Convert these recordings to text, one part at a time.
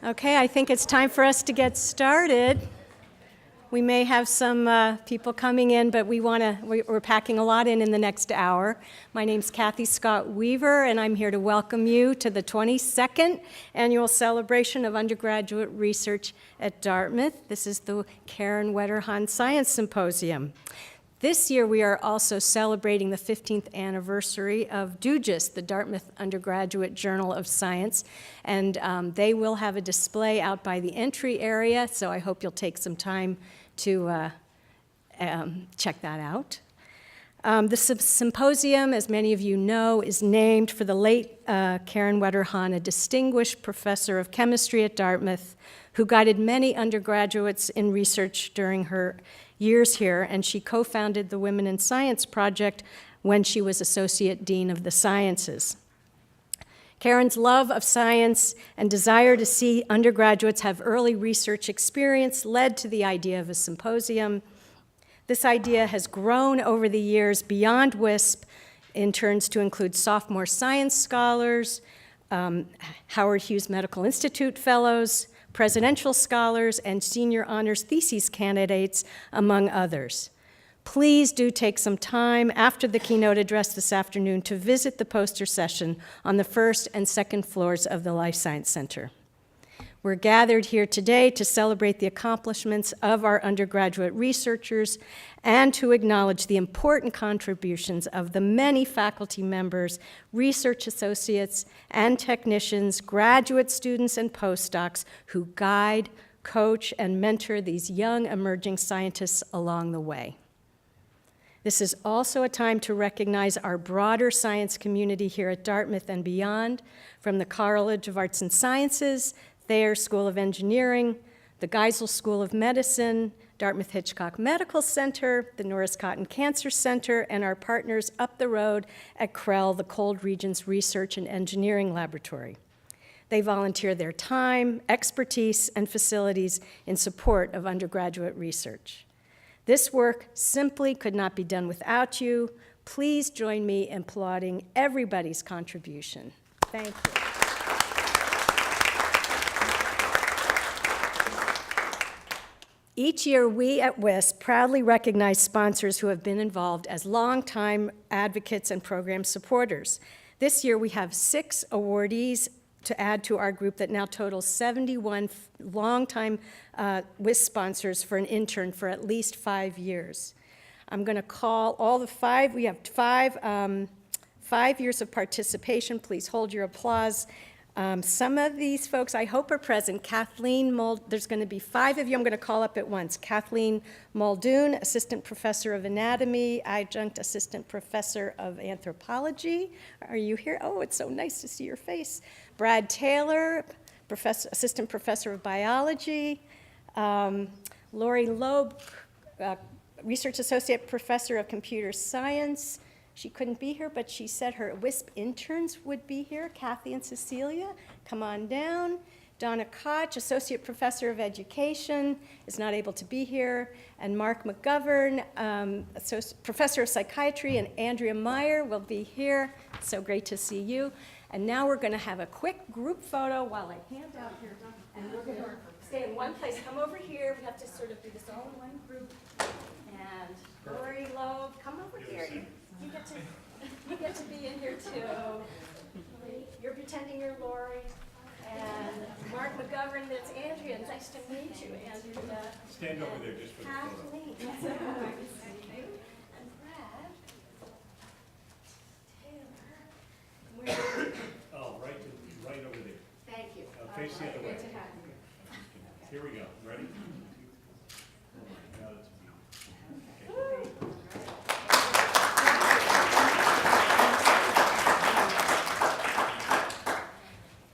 Okay, I think it's time for us to get started. We may have some people coming in, but we're packing a lot in the next hour. My name's Kathy Scott Weaver, and I'm here to welcome you to the 22nd Annual Celebration of Undergraduate Research at Dartmouth. This is the Karen Wetterhahn Science Symposium. This year, we are also celebrating the 15th anniversary of DUGIS, the Dartmouth Undergraduate Journal of Science, and they will have a display out by the entry area, so I hope you'll take some time to check that out. The symposium, as many of you know, is named for the late Karen Wetterhahn, a distinguished professor of chemistry at Dartmouth, who guided many undergraduates in research during her years here, and she co-founded the Women in Science Project when she was Associate Dean of the Sciences. Karen's love of science and desire to see undergraduates have early research experience led to the idea of a symposium. This idea has grown over the years beyond WISP in turns to include sophomore science scholars, Howard Hughes Medical Institute fellows, presidential scholars, and senior honors thesis candidates, among others. Please do take some time after the keynote address this afternoon to visit the poster session on the first and second floors of the Life Science Center. We're gathered here today to celebrate the accomplishments of our undergraduate researchers and to acknowledge the important contributions of the many faculty members, research associates, and technicians, graduate students, and postdocs who guide, coach, and mentor these young emerging scientists along the way. This is also a time to recognize our broader science community here at Dartmouth and beyond, from the College of Arts and Sciences, Thayer School of Engineering, the Geisel School of Medicine, Dartmouth Hitchcock Medical Center, the Norris Cotton Cancer Center, and our partners up the road at CREL, the Cold Regions Research and Engineering Laboratory. They volunteer their time, expertise, and facilities in support of undergraduate research. This work simply could not be done without you. Please join me in applauding everybody's contribution. Thank you. Each year, we at WISP proudly recognize sponsors who have been involved as longtime advocates and program supporters. This year, we have 6 awardees to add to our group that now totals 71 longtime WISP sponsors for an intern for at least 5 years. I'm going to call all the 5. We have 5 years of participation. Please hold your applause. Some of these folks I hope are present. Kathleen there's going to be 5 of you I'm going to call up at once. Kathleen Muldoon, Assistant Professor of Anatomy, Adjunct Assistant Professor of Anthropology. Are you here? Oh, it's so nice to see your face. Brad Taylor, Assistant Professor of Biology. Lori Loeb, Research Associate Professor of Computer Science. She couldn't be here, but she said her WISP interns would be here. Kathy and Cecilia, come on down. Donna Koch, Associate Professor of Education, is not able to be here. And Mark McGovern, Professor of Psychiatry, and Andrea Meyer will be here. So great to see you. And now we're going to have a quick group photo while I hand out here. And we're going to stay in one place. Come over here. We have to sort of do this all in one group. And Lori Loeb, come over here. You get to be in here too. You're pretending you're Lori. And Mark McGovern, that's Andrea. Nice to meet you, Andrea. Stand over there just for the photo. Kathleen. And Brad. Taylor. Oh, right over there. Thank you. Face the other way. Good to have you. Here we go. Ready? Now that's beautiful. Okay.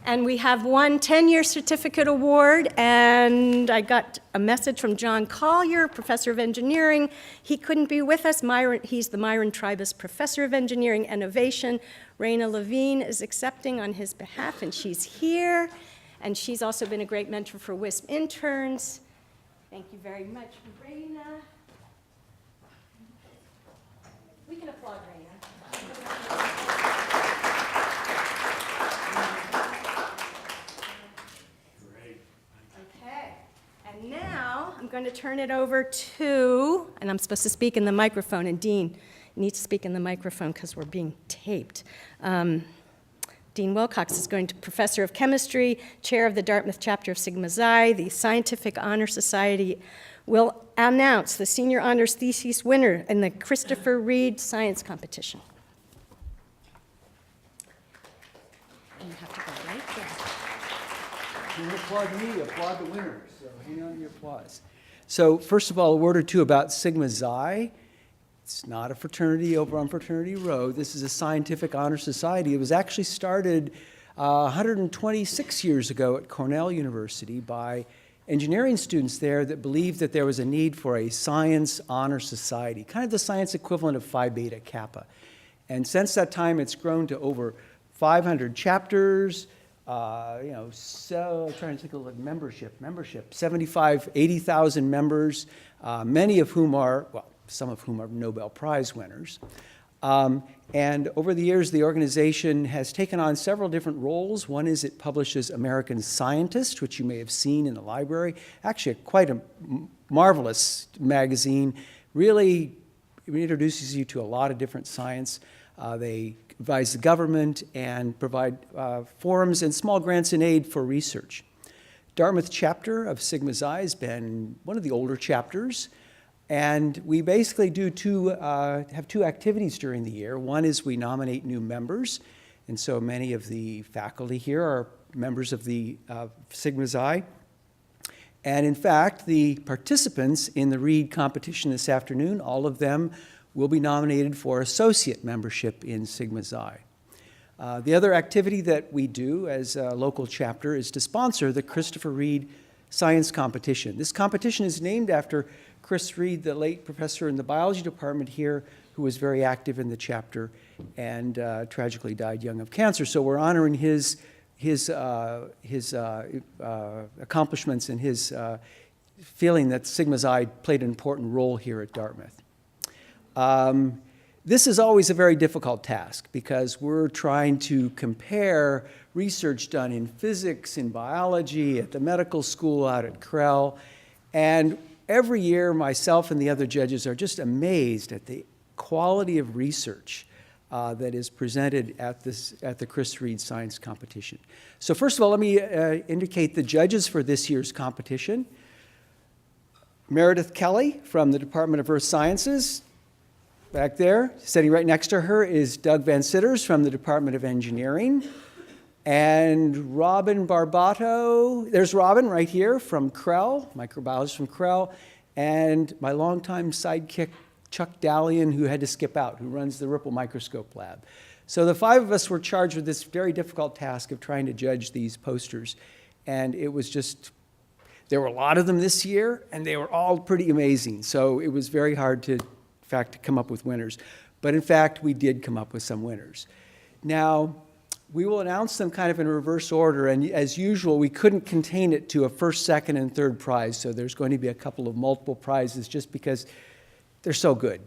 And we have one 10-year certificate award, and I got a message from John Collier, Professor of Engineering. He couldn't be with us. He's the Myron Tribus Professor of Engineering Innovation. Raina Levine is accepting on his behalf, and she's here. And she's also been a great mentor for WISP interns. Thank you very much, Raina. We can applaud Raina. Great. I'm going to turn it over to, and I'm supposed to speak in the microphone, and Dean needs to speak in the microphone because we're being taped. Dean Wilcox is going to Professor of Chemistry, Chair of the Dartmouth Chapter of Sigma Xi. The Scientific Honor Society will announce the Senior Honors Thesis winner in the Christopher Reid Science Competition. And you have to go right there. You applaud me, applaud the winners, so hang on to your applause. So first of all, a word or two about Sigma Xi. It's not a fraternity over on Fraternity Row. This is a scientific honor society. It was actually started 126 years ago at Cornell University by engineering students there that believed that there was a need for a science honor society, kind of the science equivalent of Phi Beta Kappa. And since that time, it's grown to over 500 chapters, so I'm trying to think of membership, 75, 80,000 members, many of whom are, well, some of whom are Nobel Prize winners. And over the years, the organization has taken on several different roles. One is it publishes American Scientist, which you may have seen in the library. Actually, quite a marvelous magazine. Really, it introduces you to a lot of different science. They advise the government and provide forums and small grants and aid for research. Dartmouth chapter of Sigma Xi has been one of the older chapters. And we basically have two activities during the year. One is we nominate new members, and so many of the faculty here are members of the Sigma Xi. And in fact, the participants in the Reid competition this afternoon, all of them will be nominated for associate membership in Sigma Xi. The other activity that we do as a local chapter is to sponsor the Christopher Reid Science Competition. This competition is named after Chris Reid, the late professor in the biology department here, who was very active in the chapter and tragically died young of cancer. So we're honoring his accomplishments and his feeling that Sigma Xi played an important role here at Dartmouth. This is always a very difficult task because we're trying to compare research done in physics, in biology, at the medical school out at Krell, and every year, myself and the other judges are just amazed at the quality of research that is presented at the Chris Reid Science Competition. So first of all, let me indicate the judges for this year's competition. Meredith Kelly from the Department of Earth Sciences, back there. Sitting right next to her is Doug Van Sitters from the Department of Engineering. And Robin Barbato, there's Robin right here from Krell, microbiologist from Krell, and my longtime sidekick, Chuck Dallian, who had to skip out, who runs the Ripple Microscope Lab. So the five of us were charged with this very difficult task of trying to judge these posters. And it was just, there were a lot of them this year, and they were all pretty amazing. So it was very hard to, in fact, to come up with winners. But in fact, we did come up with some winners. Now, we will announce them kind of in reverse order, and as usual, we couldn't contain it to a first, second, and third prize, so there's going to be a couple of multiple prizes just because they're so good.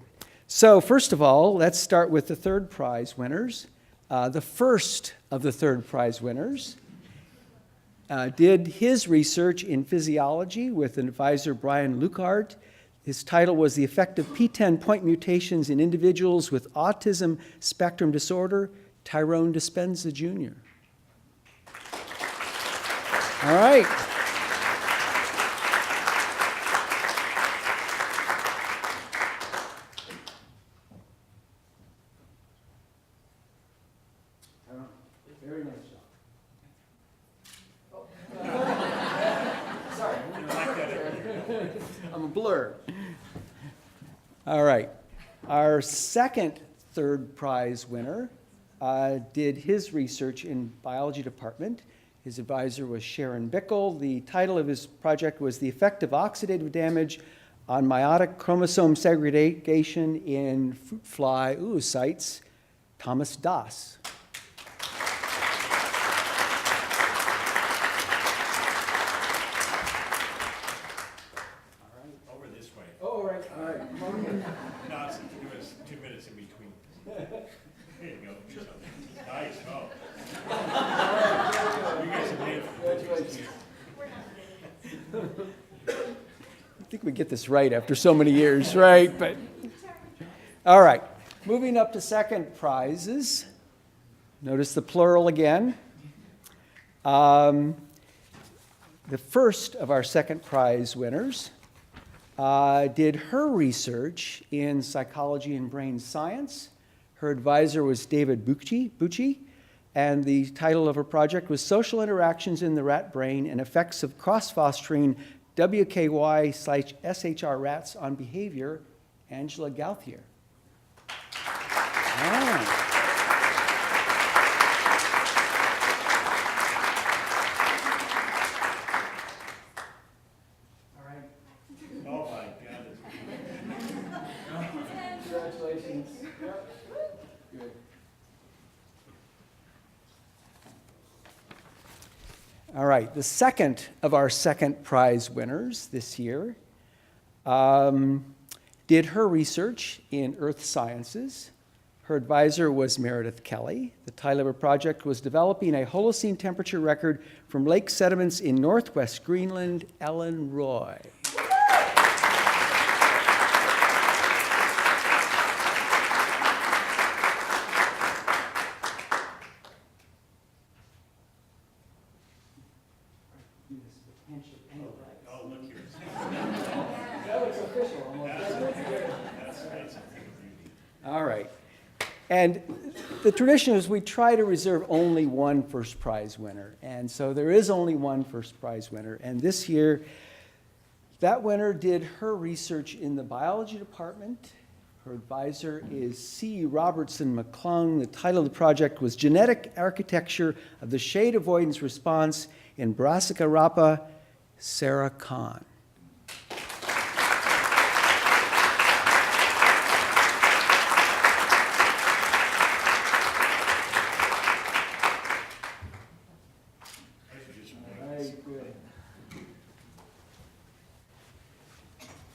So first of all, let's start with the third prize winners. The first of the third prize winners did his research in physiology with an advisor, Brian Lukart. His title was The Effect of P10 Point Mutations in Individuals with Autism Spectrum Disorder, Tyrone Dispenza Jr. All right. Very nice job. Oh. Sorry. I'm a blur. All right. Our second third prize winner did his research in biology department. His advisor was Sharon Bickle. The title of his project was The Effect of Oxidative Damage on Meiotic Chromosome Segregation in Fruit Fly Oocytes, Thomas Das. Over this way. Oh, all right, all right. No, it's 2 minutes in between. There you go. Do something. Nice. Oh. You guys have made it. think we get this right after so many years, right? But all right, moving up to second prizes. Notice the plural again. The first of our second prize winners did her research in psychology and brain science. Her advisor was David Bucci, and the title of her project was Social Interactions in the Rat Brain and Effects of Cross-Fostering WKY/SHR Rats on Behavior, Angela Gauthier. Ah. Oh my God. Congratulations. Yep. Good. All right, the second of our second prize winners this year did her research in earth sciences. Her advisor was Meredith Kelly. The title of her project was Developing a Holocene Temperature Record from Lake Sediments in Northwest Greenland, Ellen Roy. Oh, look here. That looks official almost. That's a beauty. All right. And the tradition is we try to reserve only one first prize winner. And so there is only one first prize winner. And this year, that winner did her research in the biology department. Her advisor is C. Robertson McClung. The title of the project was Genetic Architecture of the Shade Avoidance Response in Brassica rapa, Sarah Kahn.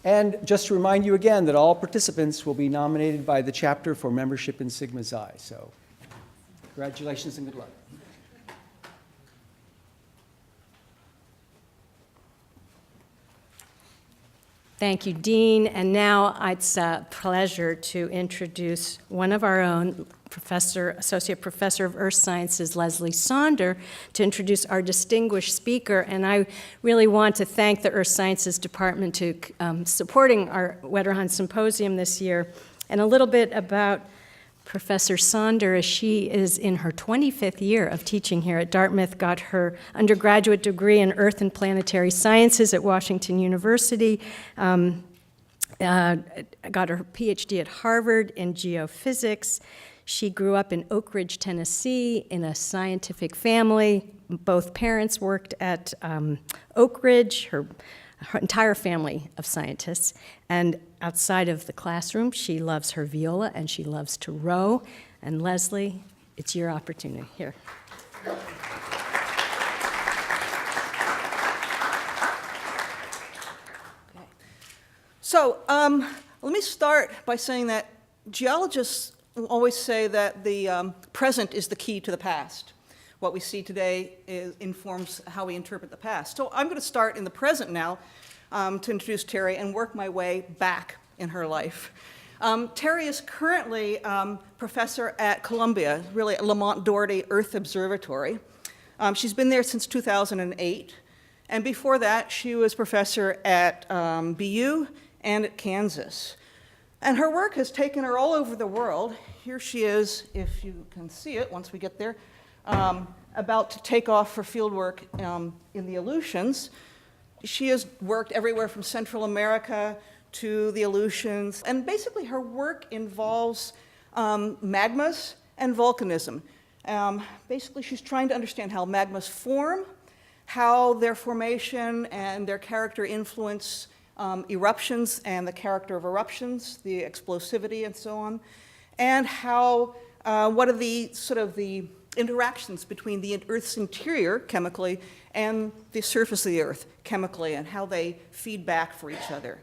And just to remind you again that all participants will be nominated by the chapter for membership in Sigma Xi. So congratulations and good luck. Thank you, Dean. And now it's a pleasure to introduce one of our own, Associate Professor of Earth Sciences, Lesley Sonder, to introduce our distinguished speaker. And I really want to thank the Earth Sciences Department to supporting our Wetterhahn Symposium this year. And a little bit about Professor Sonder, as she is in her 25th year of teaching here at Dartmouth, got her undergraduate degree in Earth and Planetary Sciences at Washington University, got her PhD at Harvard in geophysics. She grew up in Oak Ridge, Tennessee, in a scientific family. Both parents worked at Oak Ridge, her entire family of scientists. And outside of the classroom, she loves her viola and she loves to row. And Lesley, it's your opportunity. Here. Okay. So let me start by saying that geologists always say that the present is the key to the past. What we see today informs how we interpret the past. So I'm going to start in the present now to introduce Terry and work my way back in her life. Terry is currently professor at Columbia, really at Lamont Doherty Earth Observatory. She's been there since 2008. And before that, she was professor at BU and at Kansas. And her work has taken her all over the world. Here she is, if you can see it once we get there, about to take off for field work in the Aleutians. She has worked everywhere from Central America to the Aleutians. And basically her work involves magmas and volcanism. Basically she's trying to understand how magmas form, how their formation and their character influence eruptions and the character of eruptions, the explosivity and so on, and how, what are the sort of the interactions between the Earth's interior chemically and the surface of the Earth chemically and how they feed back for each other.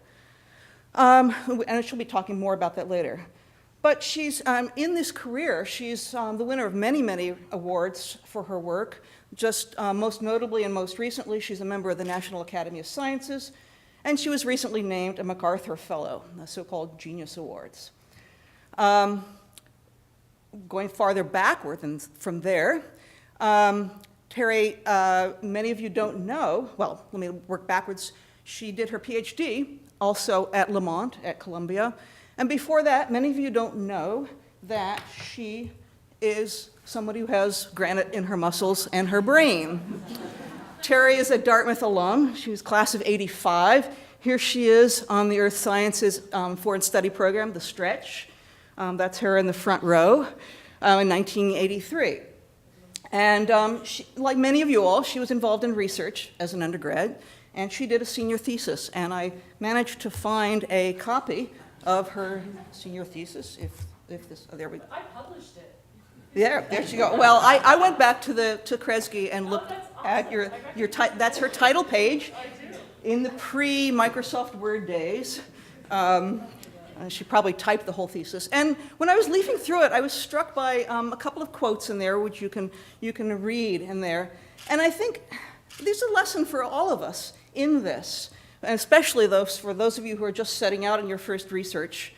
And she'll be talking more about that later. But she's, in this career, she's the winner of many, many awards for her work. Just most notably and most recently, she's a member of the National Academy of Sciences, And she was recently named a MacArthur Fellow, the so-called Genius Awards. Going farther backward from there, Terry, many of you don't know, well, let me work backwards. She did her PhD also at Lamont at Columbia. And before that, many of you don't know that she is somebody who has granite in her muscles and her brain. Terry is a Dartmouth alum. She was class of '85. Here she is on the Earth Sciences Foreign Study Program, the Stretch. That's her in the front row in 1983. And she, like many of you all, she was involved in research as an undergrad, and she did a senior thesis. And I managed to find a copy of her senior thesis, if this, oh, there we go. I published it. There she go. Well, I went back to Kresge and looked that's at your that's her title page in the pre-Microsoft Word days. She probably typed the whole thesis. And when I was leafing through it, I was struck by a couple of quotes in there, which you can read in there. And I think there's a lesson for all of us in this, and especially for those of you who are just setting out in your first research.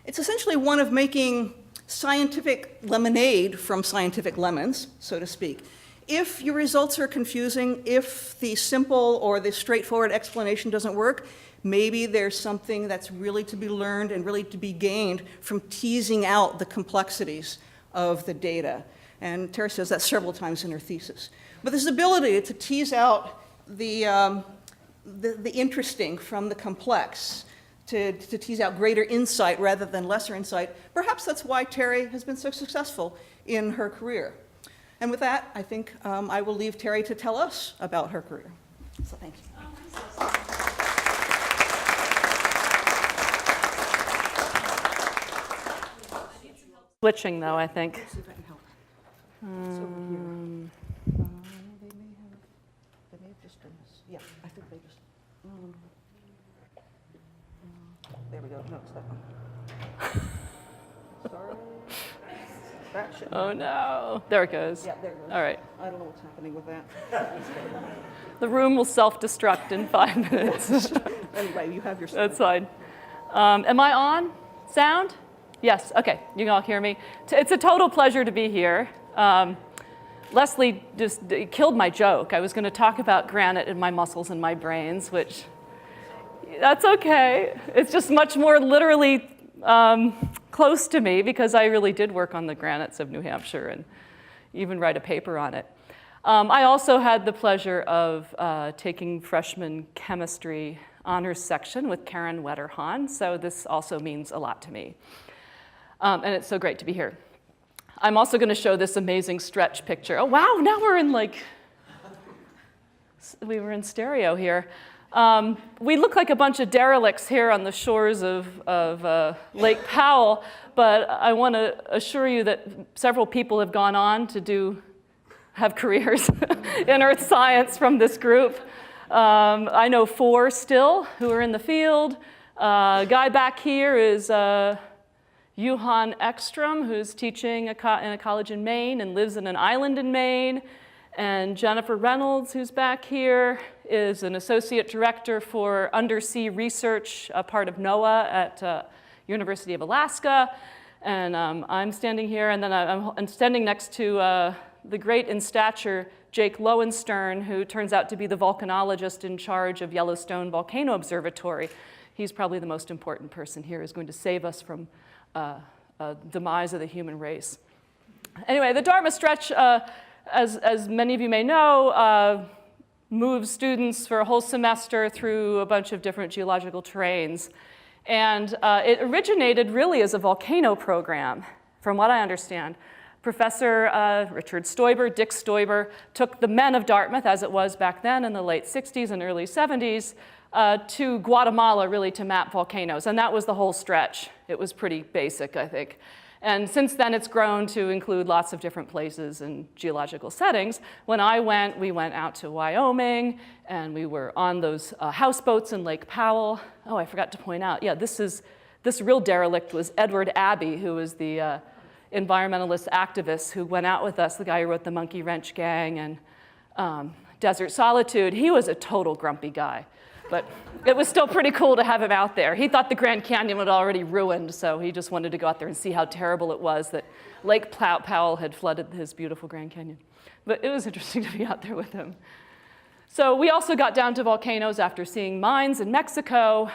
It's essentially one of making scientific lemonade from scientific lemons, so to speak. If your results are confusing, if the simple or the straightforward explanation doesn't work, maybe there's something that's really to be learned and really to be gained from teasing out the complexities of the data. And Tara says that several times in her thesis. But this ability to tease out the interesting from the complex, to tease out greater insight rather than lesser insight. Perhaps that's why Terry has been so successful in her career. And with that, I think I will leave Terry to tell us about her career. So thank you. Switching, though, I think. Let's see if I can help. It's over here. They may have just done this. Yeah, I think they just. There we go. No, it's that one. Sorry. That should. Oh, no. There it goes. Yeah, there it goes. All right. I don't know what's happening with that. The room will self-destruct in 5 minutes. Anyway, you have your. That's fine. Am I on? Sound? Yes. OK. You can all hear me. It's a total pleasure to be here. Lesley just killed my joke. I was going to talk about granite in my muscles and my brains, which that's OK. It's just much more literally close to me because I really did work on the granites of New Hampshire and even write a paper on it. I also had the pleasure of taking freshman chemistry honors section with Karen Wetterhahn, so this also means a lot to me. And it's so great to be here. I'm also going to show this amazing stretch picture. Oh, wow, now we're in we were in stereo here. We look like a bunch of derelicts here on the shores of Lake Powell, but I want to assure you that several people have gone on to have careers in earth science from this group. I know 4 still who are in the field. A guy back here is Johan Ekstrom, who's teaching in a college in Maine and lives in an island in Maine. And Jennifer Reynolds, who's back here, is an associate director for undersea research, a part of NOAA at University of Alaska. And I'm standing here, and then I'm standing next to the great in stature Jake Lowenstern, who turns out to be the volcanologist in charge of Yellowstone Volcano Observatory. He's probably the most important person here, who's going to save us from demise of the human race. Anyway, the Dartmouth Stretch, as many of you may know, moves students for a whole semester through a bunch of different geological terrains. And it originated really as a volcano program, from what I understand. Professor Richard Stoiber, Dick Stoiber, took the men of Dartmouth, as it was back then in the late 60s and early 70s, to Guatemala, really, to map volcanoes. And that was the whole stretch. It was pretty basic, I think. And since then, it's grown to include lots of different places and geological settings. When I went, we went out to Wyoming, and we were on those houseboats in Lake Powell. Oh, I forgot to point out, yeah, this real derelict was Edward Abbey, who was the environmentalist activist who went out with us, the guy who wrote the Monkey Wrench Gang and Desert Solitude. He was a total grumpy guy. But it was still pretty cool to have him out there. He thought the Grand Canyon was already ruined, so he just wanted to go out there and see how terrible it was that Lake Powell had flooded his beautiful Grand Canyon. But it was interesting to be out there with him. So we also got down to volcanoes after seeing mines in Mexico.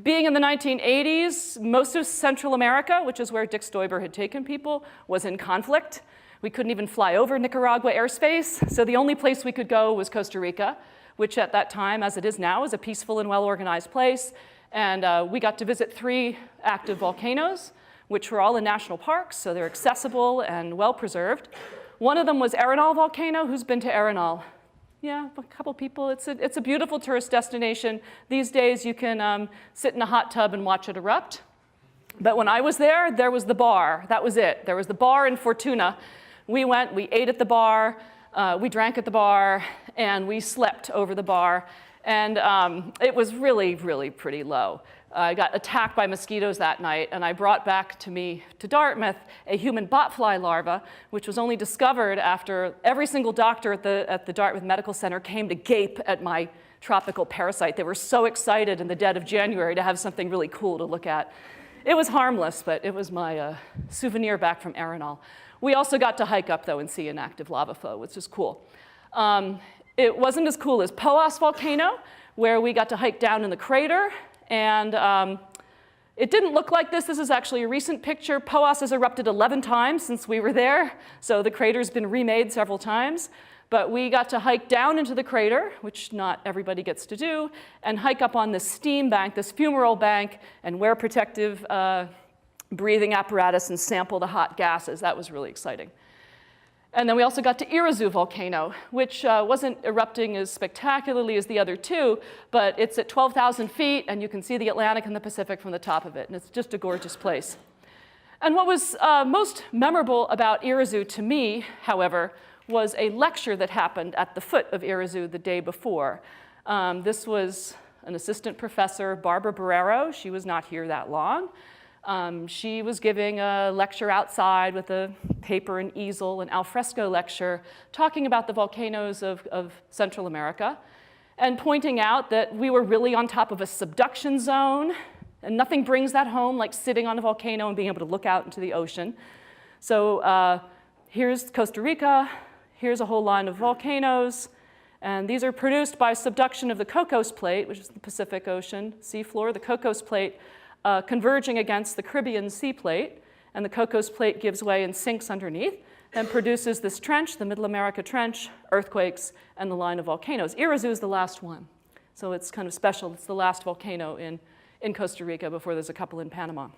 Being in the 1980s, most of Central America, which is where Dick Stoiber had taken people, was in conflict. We couldn't even fly over Nicaragua airspace, so the only place we could go was Costa Rica, which at that time, as it is now, is a peaceful and well-organized place. And we got to visit 3 active volcanoes, which were all in national parks, so they're accessible and well-preserved. One of them was Arenal Volcano. Who's been to Arenal? Yeah, a couple people. It's a beautiful tourist destination. These days, you can sit in a hot tub and watch it erupt. But when I was there was the bar. That was it. There was the bar in Fortuna. We went, we ate at the bar, we drank at the bar, and we slept over the bar. And it was really, really pretty low. I got attacked by mosquitoes that night, and I brought back to Dartmouth a human botfly larva, which was only discovered after every single doctor at the Dartmouth Medical Center came to gape at my tropical parasite. They were so excited in the dead of January to have something really cool to look at. It was harmless, but it was my souvenir back from Arenal. We also got to hike up, though, and see an active lava flow, which is cool. It wasn't as cool as Poas Volcano, where we got to hike down in the crater. And it didn't look like this. This is actually a recent picture. Poas has erupted 11 times since we were there, so the crater's been remade several times. But we got to hike down into the crater, which not everybody gets to do, and hike up on this steam bank, this fumarole bank, and wear protective breathing apparatus and sample the hot gases. That was really exciting. And then we also got to Irazu Volcano, which wasn't erupting as spectacularly as the other 2, but it's at 12,000 feet, and you can see the Atlantic and the Pacific from the top of it, and it's just a gorgeous place. And what was most memorable about Irazu to me, however, was a lecture that happened at the foot of Irazu the day before. This was an assistant professor, Barbara Barrero. She was not here that long. She was giving a lecture outside with a paper and easel, an alfresco lecture, talking about the volcanoes of Central America, and pointing out that we were really on top of a subduction zone, and nothing brings that home like sitting on a volcano and being able to look out into the ocean. So here's Costa Rica, here's a whole line of volcanoes, and these are produced by subduction of the Cocos Plate, which is the Pacific Ocean seafloor, the Cocos Plate, converging against the Caribbean Sea Plate, and the Cocos Plate gives way and sinks underneath and produces this trench, the Middle America Trench, earthquakes, and the line of volcanoes. Irazu is the last one, so it's kind of special. It's the last volcano in Costa Rica before there's a couple in Panama.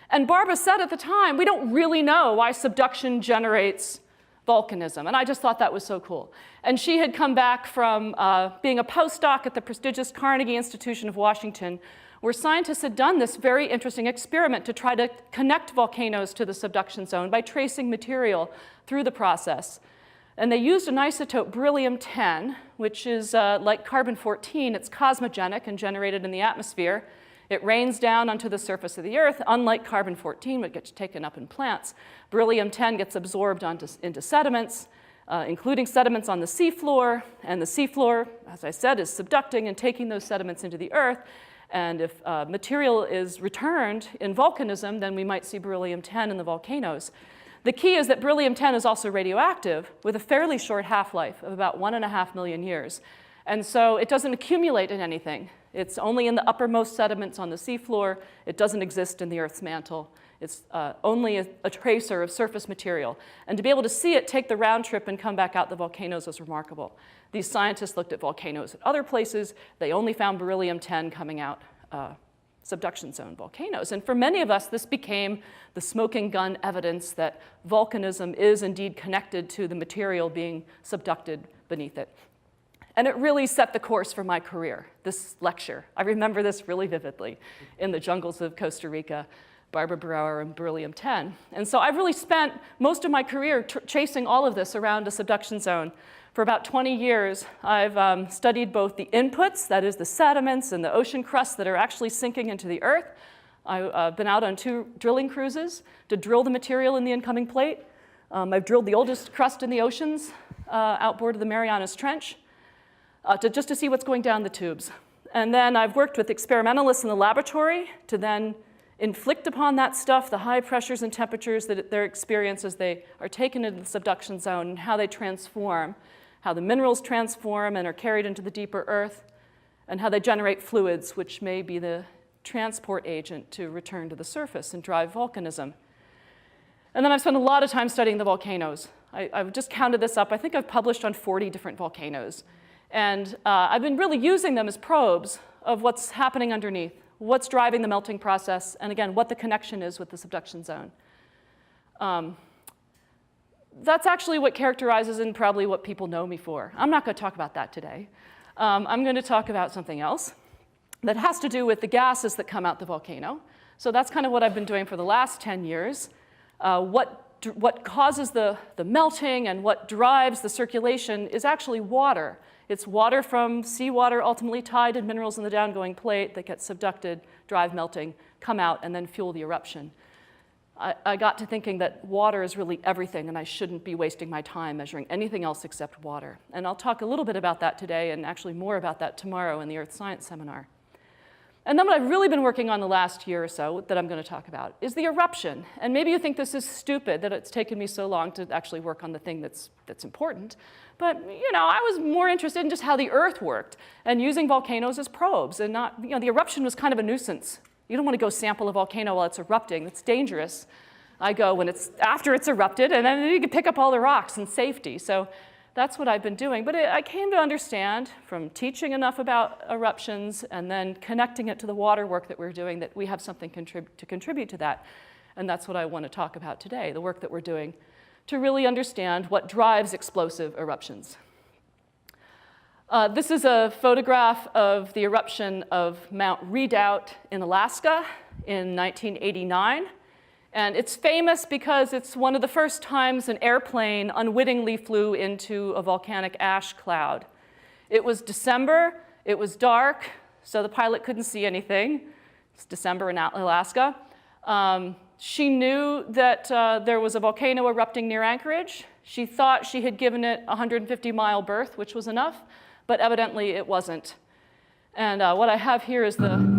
And Barbara said at the time, we don't really know why subduction generates volcanism, and I just thought that was so cool. And she had come back from being a postdoc at the prestigious Carnegie Institution of Washington, where scientists had done this very interesting experiment to try to connect volcanoes to the subduction zone by tracing material through the process. And they used an isotope, beryllium-10, which is like carbon-14. It's cosmogenic and generated in the atmosphere. It rains down onto the surface of the Earth, unlike carbon-14, which gets taken up in plants. Beryllium-10 gets absorbed into sediments, including sediments on the seafloor. And the seafloor, as I said, is subducting and taking those sediments into the Earth. And if material is returned in volcanism, then we might see beryllium-10 in the volcanoes. The key is that beryllium-10 is also radioactive with a fairly short half-life of about 1.5 million years. And so it doesn't accumulate in anything. It's only in the uppermost sediments on the seafloor. It doesn't exist in the Earth's mantle. It's only a tracer of surface material. And to be able to see it take the round trip and come back out the volcanoes was remarkable. These scientists looked at volcanoes at other places. They only found beryllium-10 coming out subduction zone volcanoes. And for many of us, this became the smoking gun evidence that volcanism is indeed connected to the material being subducted beneath it. And it really set the course for my career, this lecture. I remember this really vividly in the jungles of Costa Rica, Barbara Barrero and beryllium-10. And so I've really spent most of my career chasing all of this around a subduction zone. For about 20 years, I've studied both the inputs, that is the sediments and the ocean crust that are actually sinking into the Earth. I've been out on 2 drilling cruises to drill the material in the incoming plate. I've drilled the oldest crust in the oceans, outboard of the Marianas Trench. just to see what's going down the tubes. And then I've worked with experimentalists in the laboratory to then inflict upon that stuff the high pressures and temperatures that they experience as they are taken into the subduction zone and how they transform, how the minerals transform and are carried into the deeper earth, and how they generate fluids, which may be the transport agent to return to the surface and drive volcanism. And then I've spent a lot of time studying the volcanoes. I've just counted this up. I think I've published on 40 different volcanoes. And I've been really using them as probes of what's happening underneath, what's driving the melting process, and again, what the connection is with the subduction zone. That's actually what characterizes and probably what people know me for. I'm not going to talk about that today. I'm going to talk about something else that has to do with the gases that come out the volcano. So that's kind of what I've been doing for the last 10 years. What causes the melting and what drives the circulation is actually water. It's water from seawater, ultimately tide and minerals in the downgoing plate that get subducted, drive melting, come out, and then fuel the eruption. I got to thinking that water is really everything, and I shouldn't be wasting my time measuring anything else except water. And I'll talk a little bit about that today, and actually more about that tomorrow in the Earth Science Seminar. And then what I've really been working on the last year or so that I'm going to talk about is the eruption. And maybe you think this is stupid that it's taken me so long to actually work on the thing that's important. But I was more interested in just how the Earth worked and using volcanoes as probes. And not, the eruption was kind of a nuisance. You don't want to go sample a volcano while it's erupting. It's dangerous. I go when it's after it's erupted, and then you can pick up all the rocks in safety. So that's what I've been doing. But I came to understand from teaching enough about eruptions and then connecting it to the water work that we're doing that we have something to contribute to that. And that's what I want to talk about today, the work that we're doing to really understand what drives explosive eruptions. This is a photograph of the eruption of Mount Redoubt in Alaska in 1989. And it's famous because it's one of the first times an airplane unwittingly flew into a volcanic ash cloud. It was December, it was dark, so the pilot couldn't see anything. It's December in Alaska. She knew that there was a volcano erupting near Anchorage. She thought she had given it a 150-mile berth, which was enough, but evidently it wasn't. And what I have here is the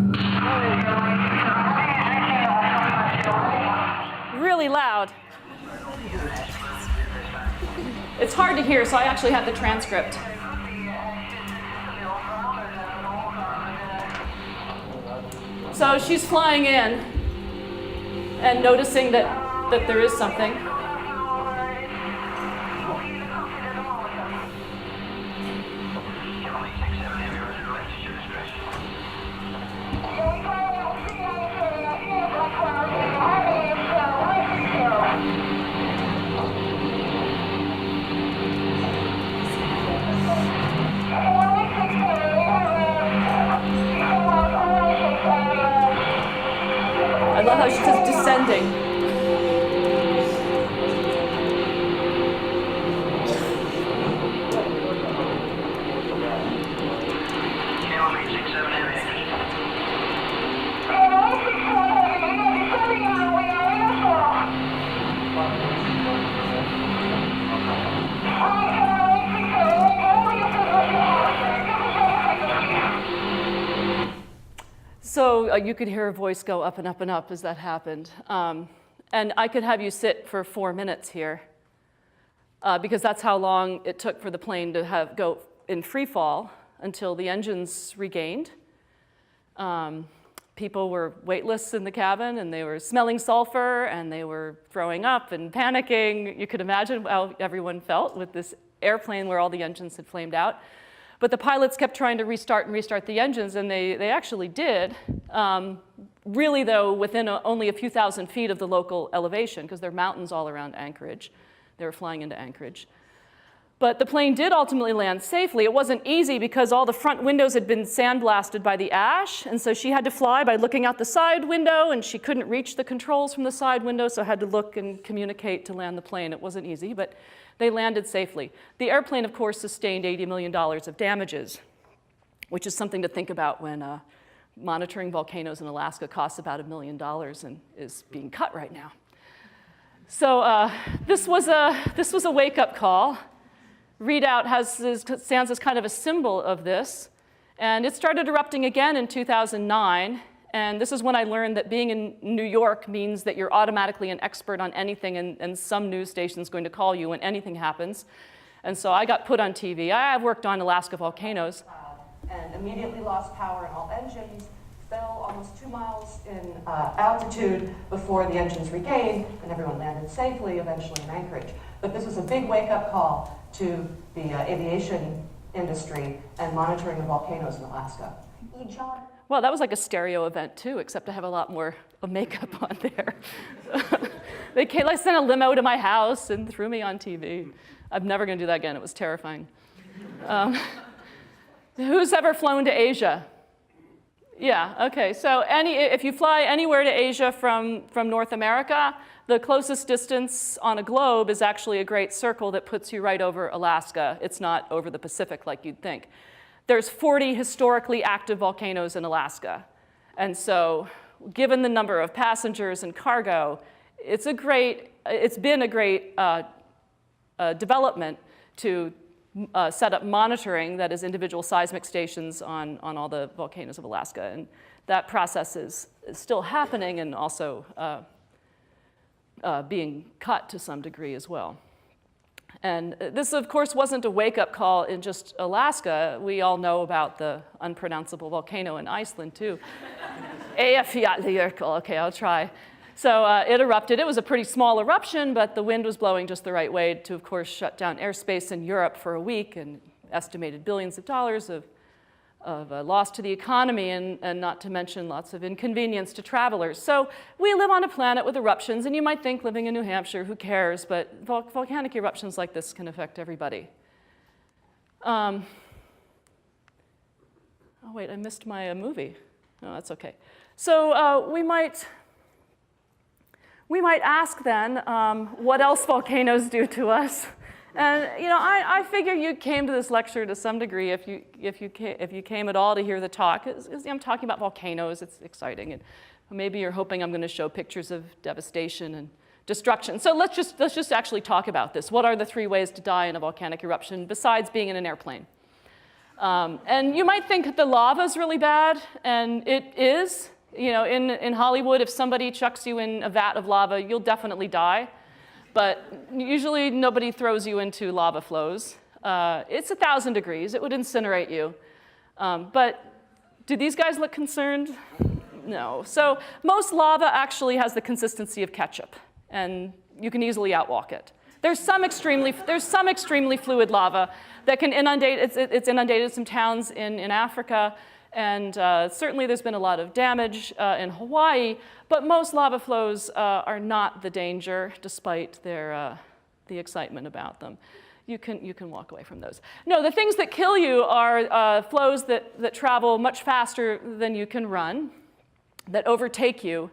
really loud. It's hard to hear, so I actually have the transcript. So she's flying in and noticing that there is something. I love how she says descending. So you could hear her voice go up and up and up as that happened. And I could have you sit for 4 minutes here because that's how long it took for the plane to go in free fall until the engines regained. People were weightless in the cabin, and they were smelling sulfur, and they were throwing up and panicking. You could imagine how everyone felt with this airplane where all the engines had flamed out. But the pilots kept trying to restart the engines, and they actually did. Really, though, within only a few thousand feet of the local elevation, because there are mountains all around Anchorage. They were flying into Anchorage. But the plane did ultimately land safely. It wasn't easy because all the front windows had been sandblasted by the ash, and so she had to fly by looking out the side window, and she couldn't reach the controls from the side window, so had to look and communicate to land the plane. It wasn't easy, but they landed safely. The airplane, of course, sustained $80 million of damages, which is something to think about when monitoring volcanoes in Alaska costs about $1 million and is being cut right now. So this was a wake-up call. Redoubt stands as kind of a symbol of this. And it started erupting again in 2009. And this is when I learned that being in New York means that you're automatically an expert on anything, and some news station's going to call you when anything happens. And so I got put on TV. I've worked on Alaska volcanoes. And immediately lost power in all engines, fell almost 2 miles in altitude before the engines regained, and everyone landed safely, eventually in Anchorage. But this was a big wake-up call to the aviation industry and monitoring the volcanoes in Alaska. Well, that was like a stereo event too, except I have a lot more makeup on there. I sent a limo to my house and threw me on TV. I'm never going to do that again. It was terrifying. Who's ever flown to Asia? Yeah, okay. So if you fly anywhere to Asia from North America, the closest distance on a globe is actually a great circle that puts you right over Alaska. It's not over the Pacific like you'd think. There's 40 historically active volcanoes in Alaska. And so given the number of passengers and cargo, it's been a great development to set up monitoring, that is individual seismic stations on all the volcanoes of Alaska. And that process is still happening and also being cut to some degree as well. And this, of course, wasn't a wake-up call in just Alaska. We all know about the unpronounceable volcano in Iceland, too. Eyjafjallajökull. Okay, I'll try. So it erupted. It was a pretty small eruption, but the wind was blowing just the right way to, of course, shut down airspace in Europe for a week and estimated billions of dollars of loss to the economy, and not to mention lots of inconvenience to travelers. So we live on a planet with eruptions, and you might think living in New Hampshire, who cares? But volcanic eruptions like this can affect everybody. Oh, wait, I missed my movie. No, that's OK. So we might ask then, what else volcanoes do to us? And I figure you came to this lecture to some degree if you came at all to hear the talk. I'm talking about volcanoes. It's exciting, and maybe you're hoping I'm going to show pictures of devastation and destruction. So let's just actually talk about this. What are the 3 ways to die in a volcanic eruption besides being in an airplane? And you might think that the lava is really bad, and it is. In Hollywood, if somebody chucks you in a vat of lava, you'll definitely die. But usually nobody throws you into lava flows. It's 1,000 degrees. It would incinerate you. But do these guys look concerned? No. So most lava actually has the consistency of ketchup, and you can easily outwalk it. There's some extremely fluid lava that can inundate. It's inundated some towns in Africa. And certainly there's been a lot of damage in Hawaii, but most lava flows are not the danger, despite the excitement about them. You can walk away from those. No, the things that kill you are flows that travel much faster than you can run, that overtake you.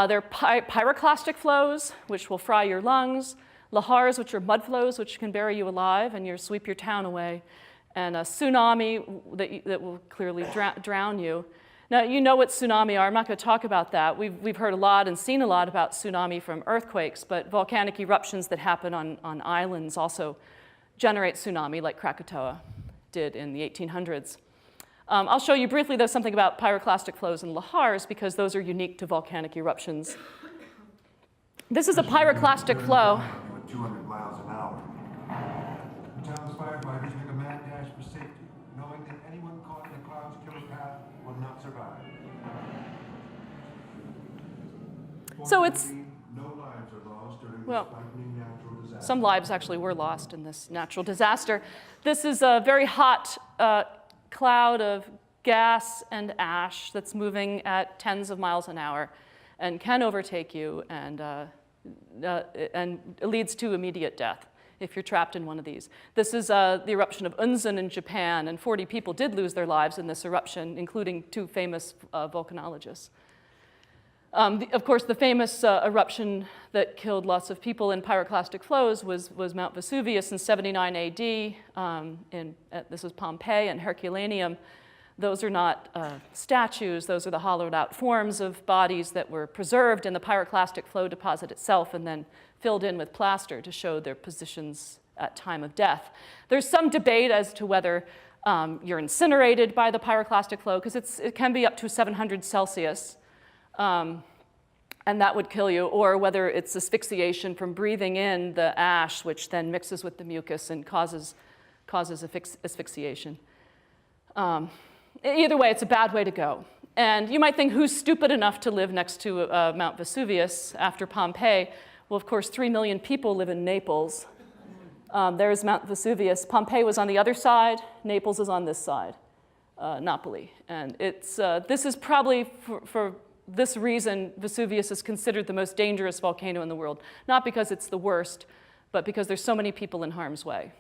They're pyroclastic flows, which will fry your lungs, lahars, which are mud flows, which can bury you alive and sweep your town away, and a tsunami that will clearly drown you. Now, you know what tsunami are. I'm not going to talk about that. We've heard a lot and seen a lot about tsunami from earthquakes, but volcanic eruptions that happen on islands also generate tsunami, like Krakatoa did in the 1800s. I'll show you briefly, though, something about pyroclastic flows and lahars, because those are unique to volcanic eruptions. This is a pyroclastic flow. 200 miles an hour. The town's firefighters make a mad dash for safety, knowing that anyone caught in the cloud's killer path will not survive. So it's, no lives are lost during well, this frightening natural disaster. some lives actually were lost in this natural disaster. This is a very hot cloud of gas and ash that's moving at tens of miles an hour and can overtake you, and it leads to immediate death if you're trapped in one of these. This is the eruption of Unzen in Japan, and 40 people did lose their lives in this eruption, including 2 famous volcanologists. Of course, the famous eruption that killed lots of people in pyroclastic flows was Mount Vesuvius in 79 AD. This was Pompeii and Herculaneum. Those are not statues. Those are the hollowed out forms of bodies that were preserved in the pyroclastic flow deposit itself and then filled in with plaster to show their positions at time of death. There's some debate as to whether you're incinerated by the pyroclastic flow, because it can be up to 700 Celsius, and that would kill you, or whether it's asphyxiation from breathing in the ash, which then mixes with the mucus and causes asphyxiation. Either way, it's a bad way to go. And you might think, who's stupid enough to live next to Mount Vesuvius after Pompeii? Well, of course, 3 million people live in Naples. There's Mount Vesuvius. Pompeii was on the other side. Naples is on this side, Napoli. And this is probably, for this reason, Vesuvius is considered the most dangerous volcano in the world. Not because it's the worst, but because there's so many people in harm's way.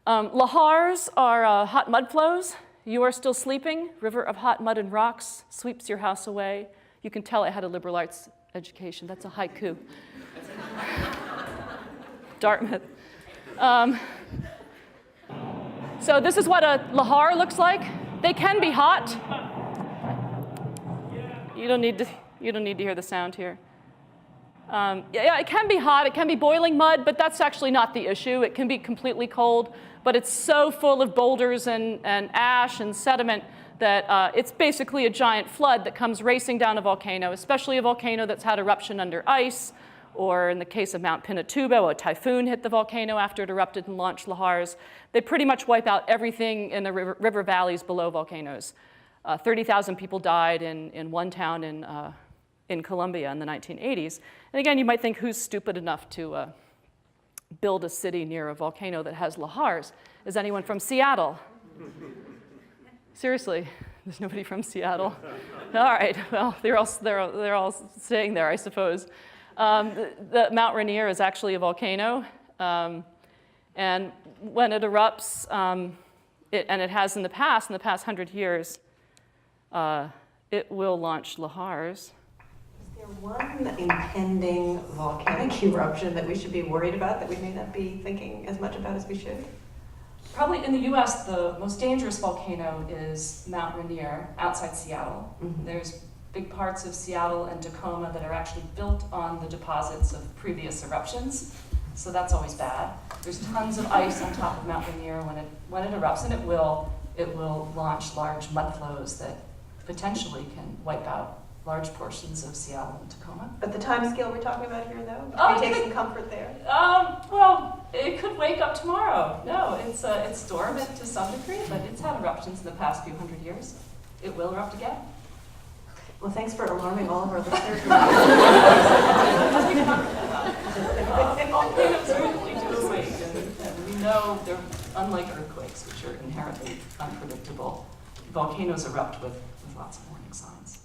Lahars are hot mud flows. You are still sleeping. River of hot mud and rocks sweeps your house away. You can tell I had a liberal arts education. That's a haiku. Dartmouth. So this is what a lahar looks like. They can be hot. You don't need to hear the sound here. Yeah, it can be hot. It can be boiling mud, but that's actually not the issue. It can be completely cold, but it's so full of boulders and ash and sediment that it's basically a giant flood that comes racing down a volcano, especially a volcano that's had eruption under ice, or in the case of Mount Pinatubo, a typhoon hit the volcano after it erupted and launched lahars. They pretty much wipe out everything in the river valleys below volcanoes. 30,000 people died in one town in Colombia in the 1980s. And again, you might think, who's stupid enough to build a city near a volcano that has lahars? Is anyone from Seattle? Seriously, there's nobody from Seattle? All right, well, they're all staying there, I suppose. The Mount Rainier is actually a volcano, and when it erupts, and it has in the past 100 years, it will launch lahars. Is there one impending volcanic eruption that we should be worried about that we may not be thinking as much about as we should? Probably in the US, the most dangerous volcano is Mount Rainier outside Seattle. Mm-hmm. There's big parts of Seattle and Tacoma that are actually built on the deposits of previous eruptions, so that's always bad. There's tons of ice on top of Mount Rainier when it erupts, and it will launch large mud flows that potentially can wipe out large portions of Seattle and Tacoma. But the time scale we're talking about here, though, can we take some comfort there? Well, it could wake up tomorrow. No, it's dormant to some degree, but it's had eruptions in the past few hundred years. It will erupt again. Well, thanks for alarming all of our listeners. Volcanoes usually do wake, and we know they're unlike earthquakes, which are inherently unpredictable. Volcanoes erupt with lots of warning signs.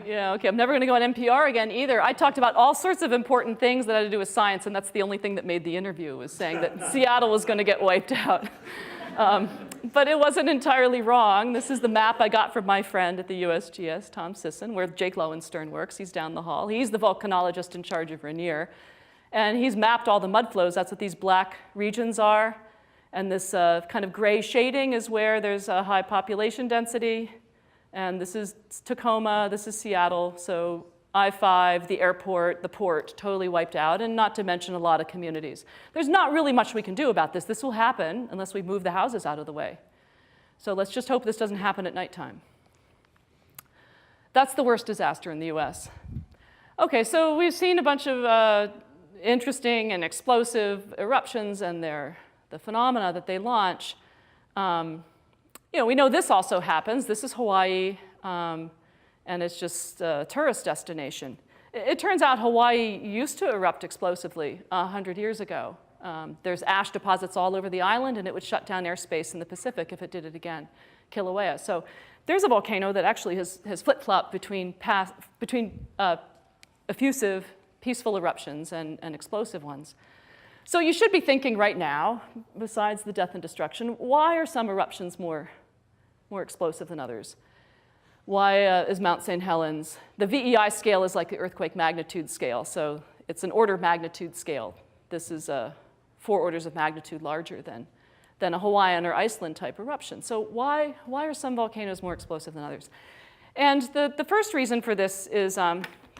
Yeah, okay, I'm never going to go on NPR again either. I talked about all sorts of important things that had to do with science, and that's the only thing that made the interview, was saying that Seattle was going to get wiped out. But it wasn't entirely wrong. This is the map I got from my friend at the USGS, Tom Sisson, where Jake Lowenstern works. He's down the hall. He's the volcanologist in charge of Rainier. And he's mapped all the mud flows. That's what these black regions are. And this kind of gray shading is where there's a high population density. And this is Tacoma, this is Seattle. So I-5, the airport, the port, totally wiped out, and not to mention a lot of communities. There's not really much we can do about this. This will happen unless we move the houses out of the way. So let's just hope this doesn't happen at nighttime. That's the worst disaster in the US. Okay, so we've seen a bunch of interesting and explosive eruptions and the phenomena that they launch. We know this also happens. This is Hawaii. And it's just a tourist destination. It turns out Hawaii used to erupt explosively 100 years ago. There's ash deposits all over the island, and it would shut down airspace in the Pacific if it did it again, Kilauea. So there's a volcano that actually has flip-flopped between effusive, peaceful eruptions and explosive ones. So you should be thinking right now, besides the death and destruction, why are some eruptions more explosive than others? Why is Mount St. Helens? The VEI scale is like the earthquake magnitude scale, so it's an order of magnitude scale. This is 4 orders of magnitude larger than a Hawaiian or Iceland type eruption. So why are some volcanoes more explosive than others? And the first reason for this is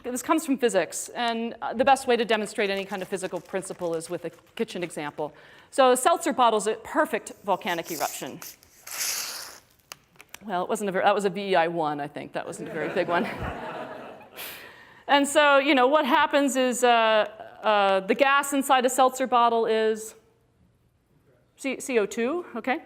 this comes from physics, and the best way to demonstrate any kind of physical principle is with a kitchen example. So a Seltzer bottle is a perfect volcanic eruption. Well, it wasn't that was a VEI 1, I think. That wasn't a very big one. And so, what happens is the gas inside a Seltzer bottle is CO2, okay?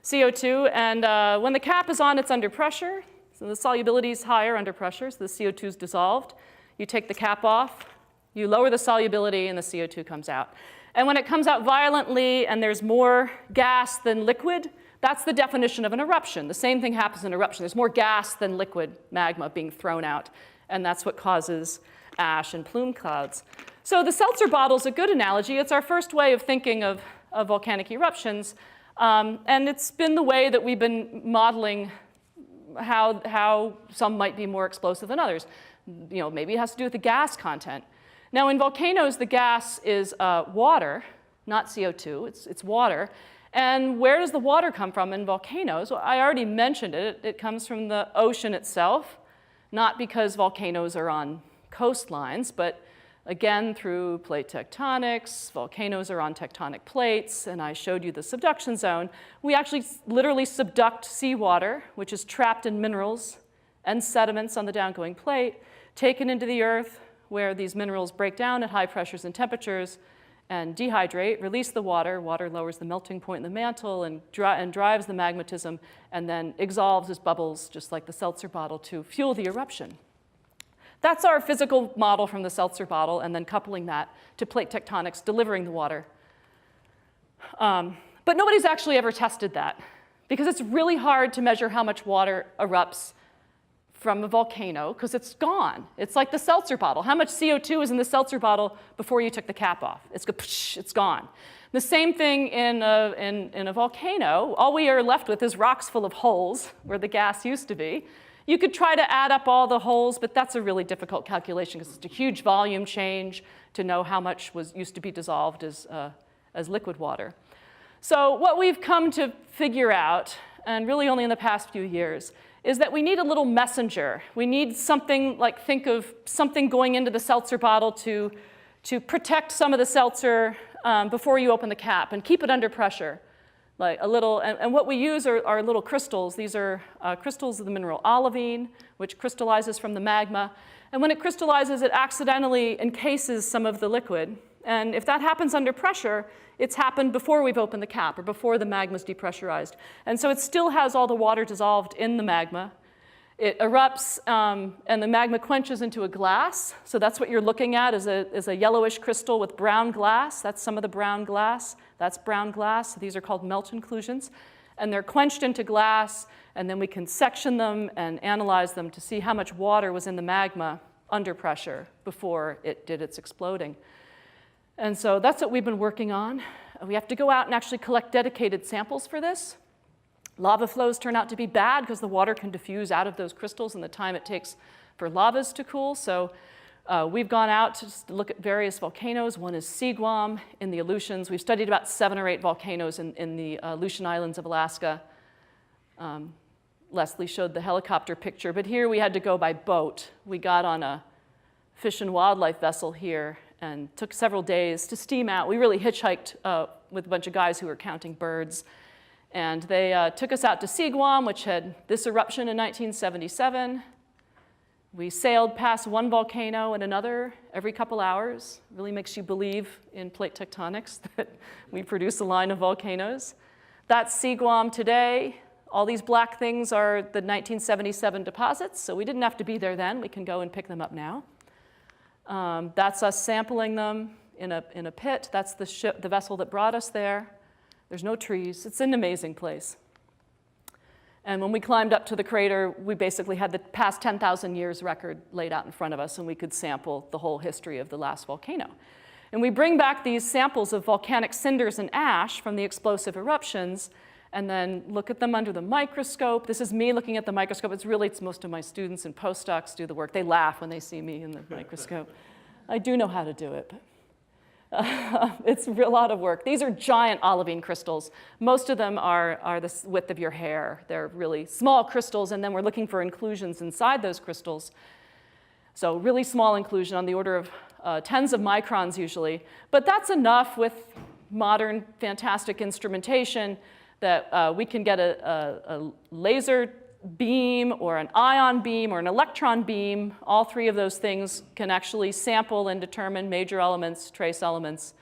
CO2, and when the cap is on, it's under pressure. So the solubility is higher under pressure, so the CO2 is dissolved. You take the cap off, you lower the solubility, and the CO2 comes out. And when it comes out violently and there's more gas than liquid, that's the definition of an eruption. The same thing happens in an eruption. There's more gas than liquid magma being thrown out, and that's what causes ash and plume clouds. So the Seltzer bottle is a good analogy. It's our first way of thinking of volcanic eruptions, and it's been the way that we've been modeling how some might be more explosive than others. Maybe it has to do with the gas content. Now, in volcanoes, the gas is water, not CO2. It's water. And where does the water come from in volcanoes? Well, I already mentioned it. It comes from the ocean itself, not because volcanoes are on coastlines, but again, through plate tectonics. Volcanoes are on tectonic plates, and I showed you the subduction zone. We actually literally subduct seawater, which is trapped in minerals and sediments on the downgoing plate, taken into the earth, where these minerals break down at high pressures and temperatures and dehydrate, release the water. Water lowers the melting point in the mantle and drives the magmatism, and then exsolves as bubbles, just like the Seltzer bottle, to fuel the eruption. That's our physical model from the Seltzer bottle, and then coupling that to plate tectonics, delivering the water. But nobody's actually ever tested that, because it's really hard to measure how much water erupts from a volcano, because it's gone. It's like the Seltzer bottle. How much CO2 is in the Seltzer bottle before you took the cap off? It's gone. The same thing in a volcano. All we are left with is rocks full of holes where the gas used to be. You could try to add up all the holes, but that's a really difficult calculation because it's a huge volume change to know how much used to be dissolved as liquid water. So what we've come to figure out, and really only in the past few years, is that we need a little messenger. We need something like, think of something going into the Seltzer bottle to protect some of the seltzer before you open the cap and keep it under pressure. Like a little, and what we use are little crystals. These are crystals of the mineral olivine, which crystallizes from the magma. And when it crystallizes, it accidentally encases some of the liquid. And if that happens under pressure, it's happened before we've opened the cap or before the magma's depressurized. And so it still has all the water dissolved in the magma. It erupts, and the magma quenches into a glass. So that's what you're looking at is a yellowish crystal with brown glass. That's some of the brown glass. That's brown glass. These are called melt inclusions. And they're quenched into glass, and then we can section them and analyze them to see how much water was in the magma under pressure before it did its exploding. And so that's what we've been working on. We have to go out and actually collect dedicated samples for this. Lava flows turn out to be bad because the water can diffuse out of those crystals in the time it takes for lavas to cool. So we've gone out to just look at various volcanoes. One is Seaguam in the Aleutians. We've studied about 7 or 8 volcanoes in the Aleutian Islands of Alaska. Lesley showed the helicopter picture, but here we had to go by boat. We got on a fish and wildlife vessel here and took several days to steam out. We really hitchhiked with a bunch of guys who were counting birds. And they took us out to Seaguam, which had this eruption in 1977. We sailed past one volcano and another every couple hours. It really makes you believe in plate tectonics that we produce a line of volcanoes. That's Seaguam today. All these black things are the 1977 deposits, so we didn't have to be there then. We can go and pick them up now. That's us sampling them in a pit. That's the vessel that brought us there. There's no trees. It's an amazing place. And when we climbed up to the crater, we basically had the past 10,000 years record laid out in front of us, and we could sample the whole history of the last volcano. And we bring back these samples of volcanic cinders and ash from the explosive eruptions, and then look at them under the microscope. This is me looking at the microscope. It's most of my students and postdocs do the work. They laugh when they see me in the microscope. I do know how to do it, but it's a lot of work. These are giant olivine crystals. Most of them are the width of your hair. They're really small crystals, and then we're looking for inclusions inside those crystals. So really small inclusion on the order of tens of microns usually. But that's enough with modern, fantastic instrumentation that we can get a laser beam or an ion beam or an electron beam. All three of those things can actually sample and determine major elements, trace elements,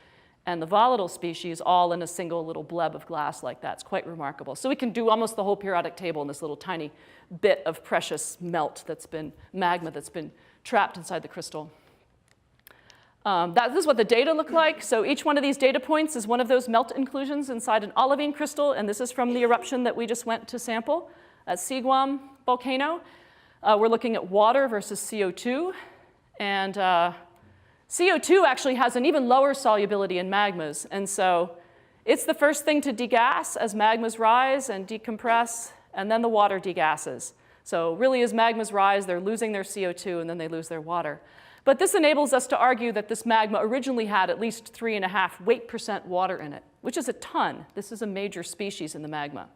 and the volatile species all in a single little bleb of glass like that. It's quite remarkable. So we can do almost the whole periodic table in this little tiny bit of precious melt that's been, magma that's been trapped inside the crystal. This is what the data look like. So each one of these data points is one of those melt inclusions inside an olivine crystal, and this is from the eruption that we just went to sample at Siguam Volcano. We're looking at water versus CO2, and CO2 actually has an even lower solubility in magmas, and so it's the first thing to degas as magmas rise and decompress, and then the water degasses. So really as magmas rise, they're losing their CO2 and then they lose their water. But this enables us to argue that this magma originally had at least 3.5 weight% water in it, which is a ton. This is a major species in the magma.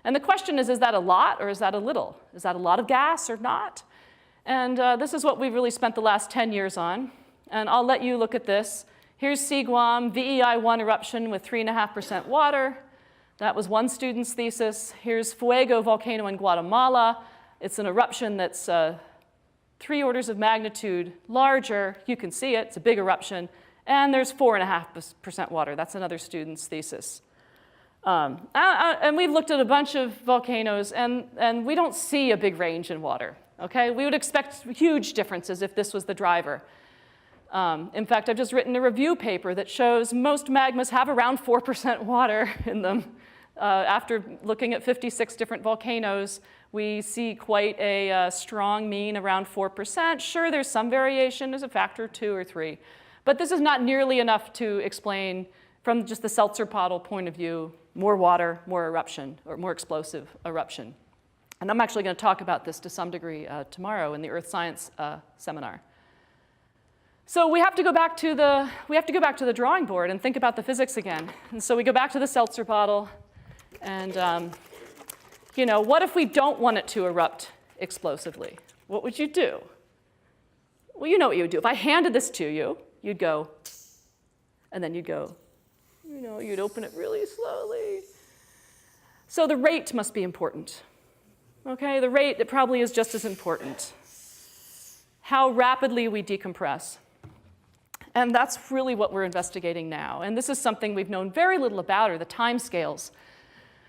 And the question is that a lot or is that a little? Is that a lot of gas or not? And this is what we've really spent the last 10 years on. And I'll let you look at this. Here's Siguam, VEI1 eruption with 3.5% water. That was one student's thesis. Here's Fuego volcano in Guatemala. It's an eruption that's 3 orders of magnitude larger. You can see it. It's a big eruption. And there's 4.5% water. That's another student's thesis. And we've looked at a bunch of volcanoes, and we don't see a big range in water. Okay? We would expect huge differences if this was the driver. In fact, I've just written a review paper that shows most magmas have around 4% water in them. After looking at 56 different volcanoes, we see quite a strong mean around 4%. Sure, there's some variation. There's a factor of 2 or 3. But this is not nearly enough to explain, from just the Seltzer model point of view, more water, more eruption, or more explosive eruption. And I'm actually going to talk about this to some degree tomorrow in the Earth Science seminar. So we have to go back to the drawing board and think about the physics again. And so we go back to the Seltzer bottle, and what if we don't want it to erupt explosively? What would you do? Well, you know what you would do. If I handed this to you, you'd go, and then you'd go, you'd open it really slowly. So the rate must be important. Okay, the rate, it probably is just as important. How rapidly we decompress. And that's really what we're investigating now. And this is something we've known very little about, are the time scales.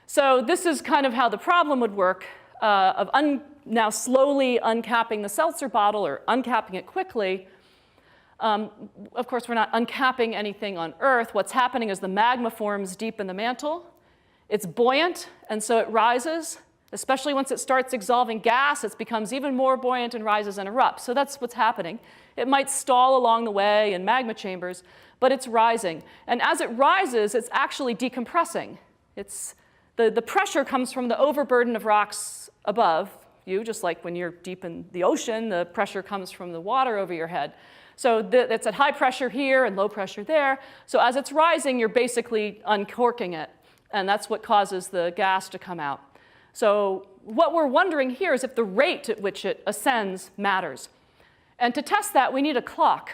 So this is kind of how the problem would work of now slowly uncapping the Seltzer bottle or uncapping it quickly. Of course, we're not uncapping anything on Earth. What's happening is the magma forms deep in the mantle. It's buoyant, and so it rises. Especially once it starts exsolving gas, it becomes even more buoyant and rises and erupts. So that's what's happening. It might stall along the way in magma chambers, but it's rising. And as it rises, it's actually decompressing. The pressure comes from the overburden of rocks above you, just like when you're deep in the ocean, the pressure comes from the water over your head. So it's at high pressure here and low pressure there. So as it's rising, you're basically uncorking it. And that's what causes the gas to come out. So what we're wondering here is if the rate at which it ascends matters. And to test that, we need a clock.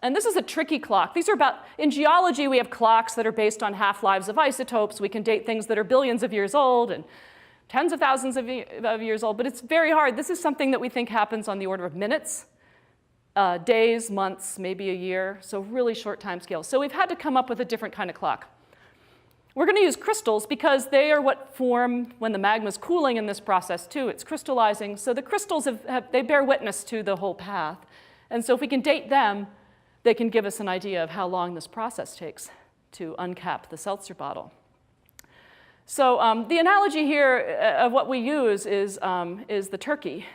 And this is a tricky clock. These are in geology, we have clocks that are based on half-lives of isotopes. We can date things that are billions of years old and tens of thousands of years old, but it's very hard. This is something that we think happens on the order of minutes, days, months, maybe a year, so really short time scales. So we've had to come up with a different kind of clock. We're going to use crystals because they are what form when the magma is cooling in this process too. It's crystallizing. So the crystals, they bear witness to the whole path. And so if we can date them, they can give us an idea of how long this process takes to uncap the Seltzer bottle. So the analogy here of what we use is the turkey.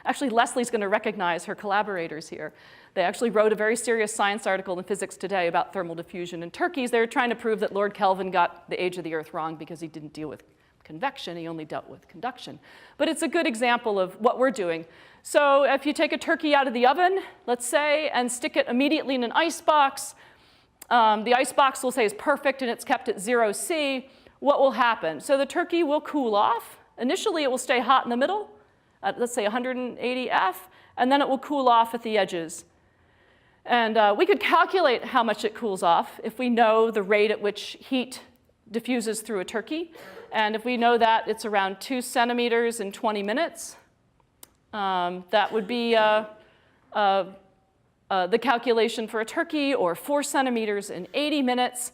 Actually, Lesley's going to recognize her collaborators here. They actually wrote a very serious science article in Physics Today about thermal diffusion in turkeys. They were trying to prove that Lord Kelvin got the age of the Earth wrong because he didn't deal with convection, he only dealt with conduction. But it's a good example of what we're doing. So if you take a turkey out of the oven, let's say, and stick it immediately in an ice box, the ice box will say is perfect and it's kept at 0 C, what will happen? So the turkey will cool off. Initially, it will stay hot in the middle, at, let's say, 180 F, and then it will cool off at the edges. And we could calculate how much it cools off if we know the rate at which heat diffuses through a turkey. And if we know that it's around 2 centimeters in 20 minutes, that would be the calculation for a turkey, or 4 centimeters in 80 minutes.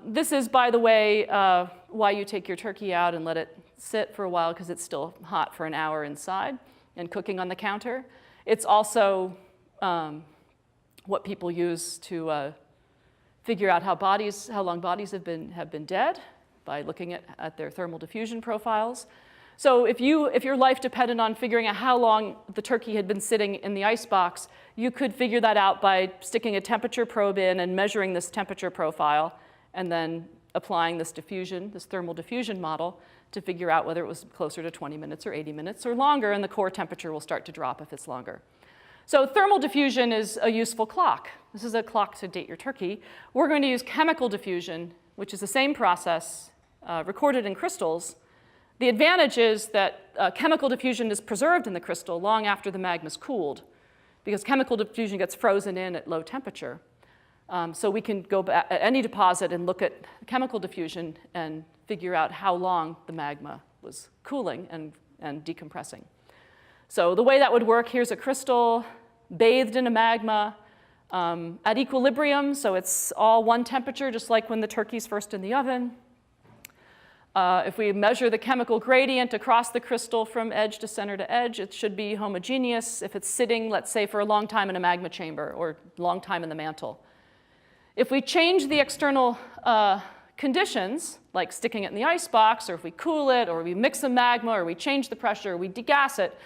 This is, by the way, why you take your turkey out and let it sit for a while, because it's still hot for an hour inside and cooking on the counter. It's also what people use to figure out how long bodies have been dead, by looking at their thermal diffusion profiles. So if your life depended on figuring out how long the turkey had been sitting in the icebox, you could figure that out by sticking a temperature probe in and measuring this temperature profile, and then applying this thermal diffusion model to figure out whether it was closer to 20 minutes or 80 minutes or longer, and the core temperature will start to drop if it's longer. So thermal diffusion is a useful clock. This is a clock to date your turkey. We're going to use chemical diffusion, which is the same process recorded in crystals. The advantage is that chemical diffusion is preserved in the crystal long after the magma's cooled, because chemical diffusion gets frozen in at low temperature. So we can go back at any deposit and look at chemical diffusion and figure out how long the magma was cooling and decompressing. So the way that would work, here's a crystal bathed in a magma at equilibrium, so it's all one temperature, just like when the turkey's first in the oven. If we measure the chemical gradient across the crystal from edge to center to edge, it should be homogeneous if it's sitting, let's say, for a long time in a magma chamber or a long time in the mantle. If we change the external conditions, like sticking it in the icebox, or if we cool it, or we mix some magma, or we change the pressure, or we degas it,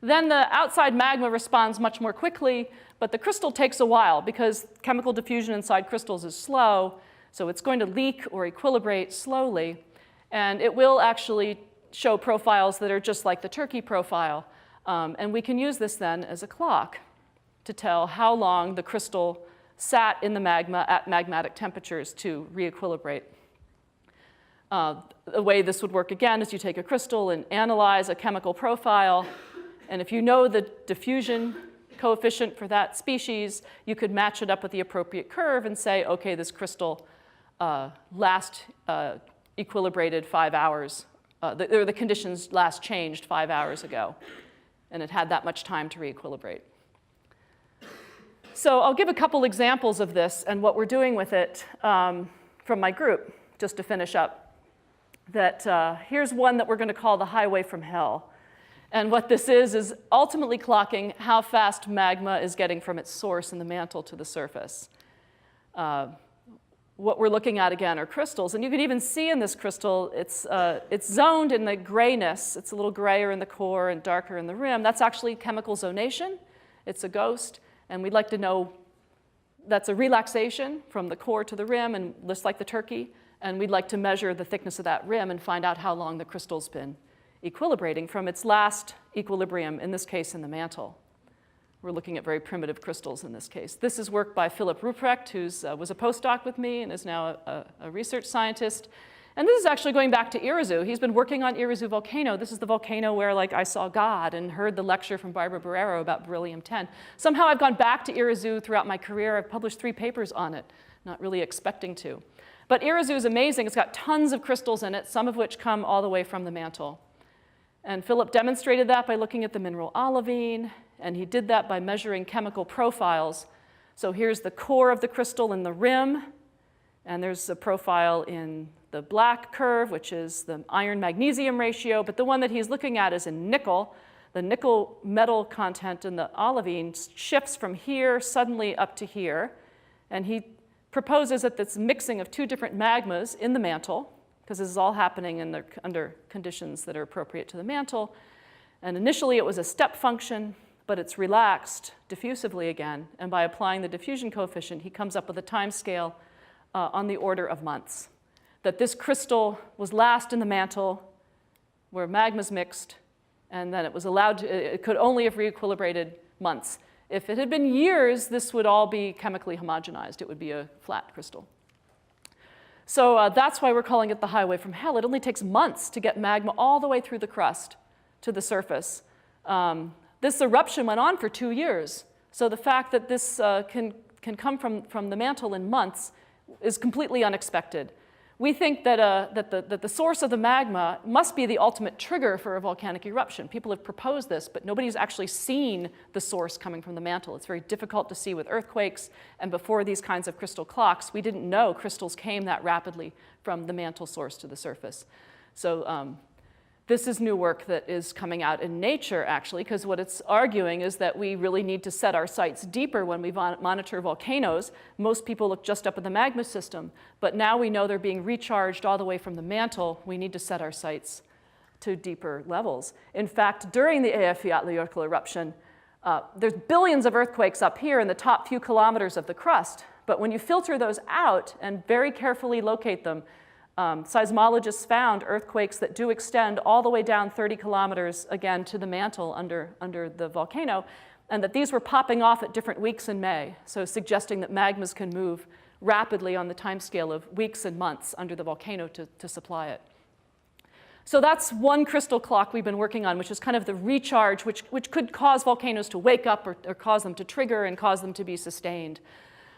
then the outside magma responds much more quickly, but the crystal takes a while because chemical diffusion inside crystals is slow, so it's going to leak or equilibrate slowly. And it will actually show profiles that are just like the turkey profile. And we can use this then as a clock to tell how long the crystal sat in the magma at magmatic temperatures to re-equilibrate. The way this would work again is you take a crystal and analyze a chemical profile. And if you know the diffusion coefficient for that species, you could match it up with the appropriate curve and say, OK, this crystal last equilibrated 5 hours, the conditions last changed 5 hours ago, and it had that much time to re-equilibrate. So I'll give a couple examples of this and what we're doing with it from my group, just to finish up. Here's one that we're going to call the highway from hell. And what this is ultimately clocking how fast magma is getting from its source in the mantle to the surface. What we're looking at, again, are crystals. And you can even see in this crystal, it's zoned in the grayness. It's a little grayer in the core and darker in the rim. That's actually chemical zonation. It's a ghost. And we'd like to know that's a relaxation from the core to the rim, and just like the turkey. And we'd like to measure the thickness of that rim and find out how long the crystal's been equilibrating from its last equilibrium, in this case, in the mantle. We're looking at very primitive crystals in this case. This is work by Philip Ruprecht, who was a postdoc with me and is now a research scientist. And this is actually going back to Irazu. He's been working on Irazu Volcano. This is the volcano where, like, I saw God and heard the lecture from Barbara Barrero about beryllium-10. Somehow I've gone back to Irazu throughout my career. I've published 3 papers on it, not really expecting to. But Irazu is amazing. It's got tons of crystals in it, some of which come all the way from the mantle. And Philip demonstrated that by looking at the mineral olivine, and he did that by measuring chemical profiles. So here's the core of the crystal in the rim, and there's a profile in the black curve, which is the iron-magnesium ratio, but the one that he's looking at is in nickel. The nickel metal content in the olivine shifts from here suddenly up to here, and he proposes that this mixing of 2 different magmas in the mantle, because this is all happening under conditions that are appropriate to the mantle. And initially it was a step function, but it's relaxed diffusively again. And by applying the diffusion coefficient, he comes up with a time scale on the order of months. That this crystal was last in the mantle where magma's mixed, and then it was allowed to, it could only have re-equilibrated months. If it had been years, this would all be chemically homogenized. It would be a flat crystal. So that's why we're calling it the highway from hell. It only takes months to get magma all the way through the crust to the surface. This eruption went on for 2 years. So the fact that this can come from the mantle in months is completely unexpected. We think that the source of the magma must be the ultimate trigger for a volcanic eruption. People have proposed this, but nobody's actually seen the source coming from the mantle. It's very difficult to see with earthquakes, and before these kinds of crystal clocks, we didn't know crystals came that rapidly from the mantle source to the surface. So this is new work that is coming out in Nature, actually, because what it's arguing is that we really need to set our sights deeper when we monitor volcanoes. Most people look just up at the magma system, but now we know they're being recharged all the way from the mantle. We need to set our sights to deeper levels. In fact, during the Eyjafjallajökull eruption, there's billions of earthquakes up here in the top few kilometers of the crust, but when you filter those out and very carefully locate them, seismologists found earthquakes that do extend all the way down 30 kilometers, again, to the mantle under the volcano, and that these were popping off at different weeks in May, so suggesting that magmas can move rapidly on the timescale of weeks and months under the volcano to supply it. So that's one crystal clock we've been working on, which is kind of the recharge, which could cause volcanoes to wake up or cause them to trigger and cause them to be sustained.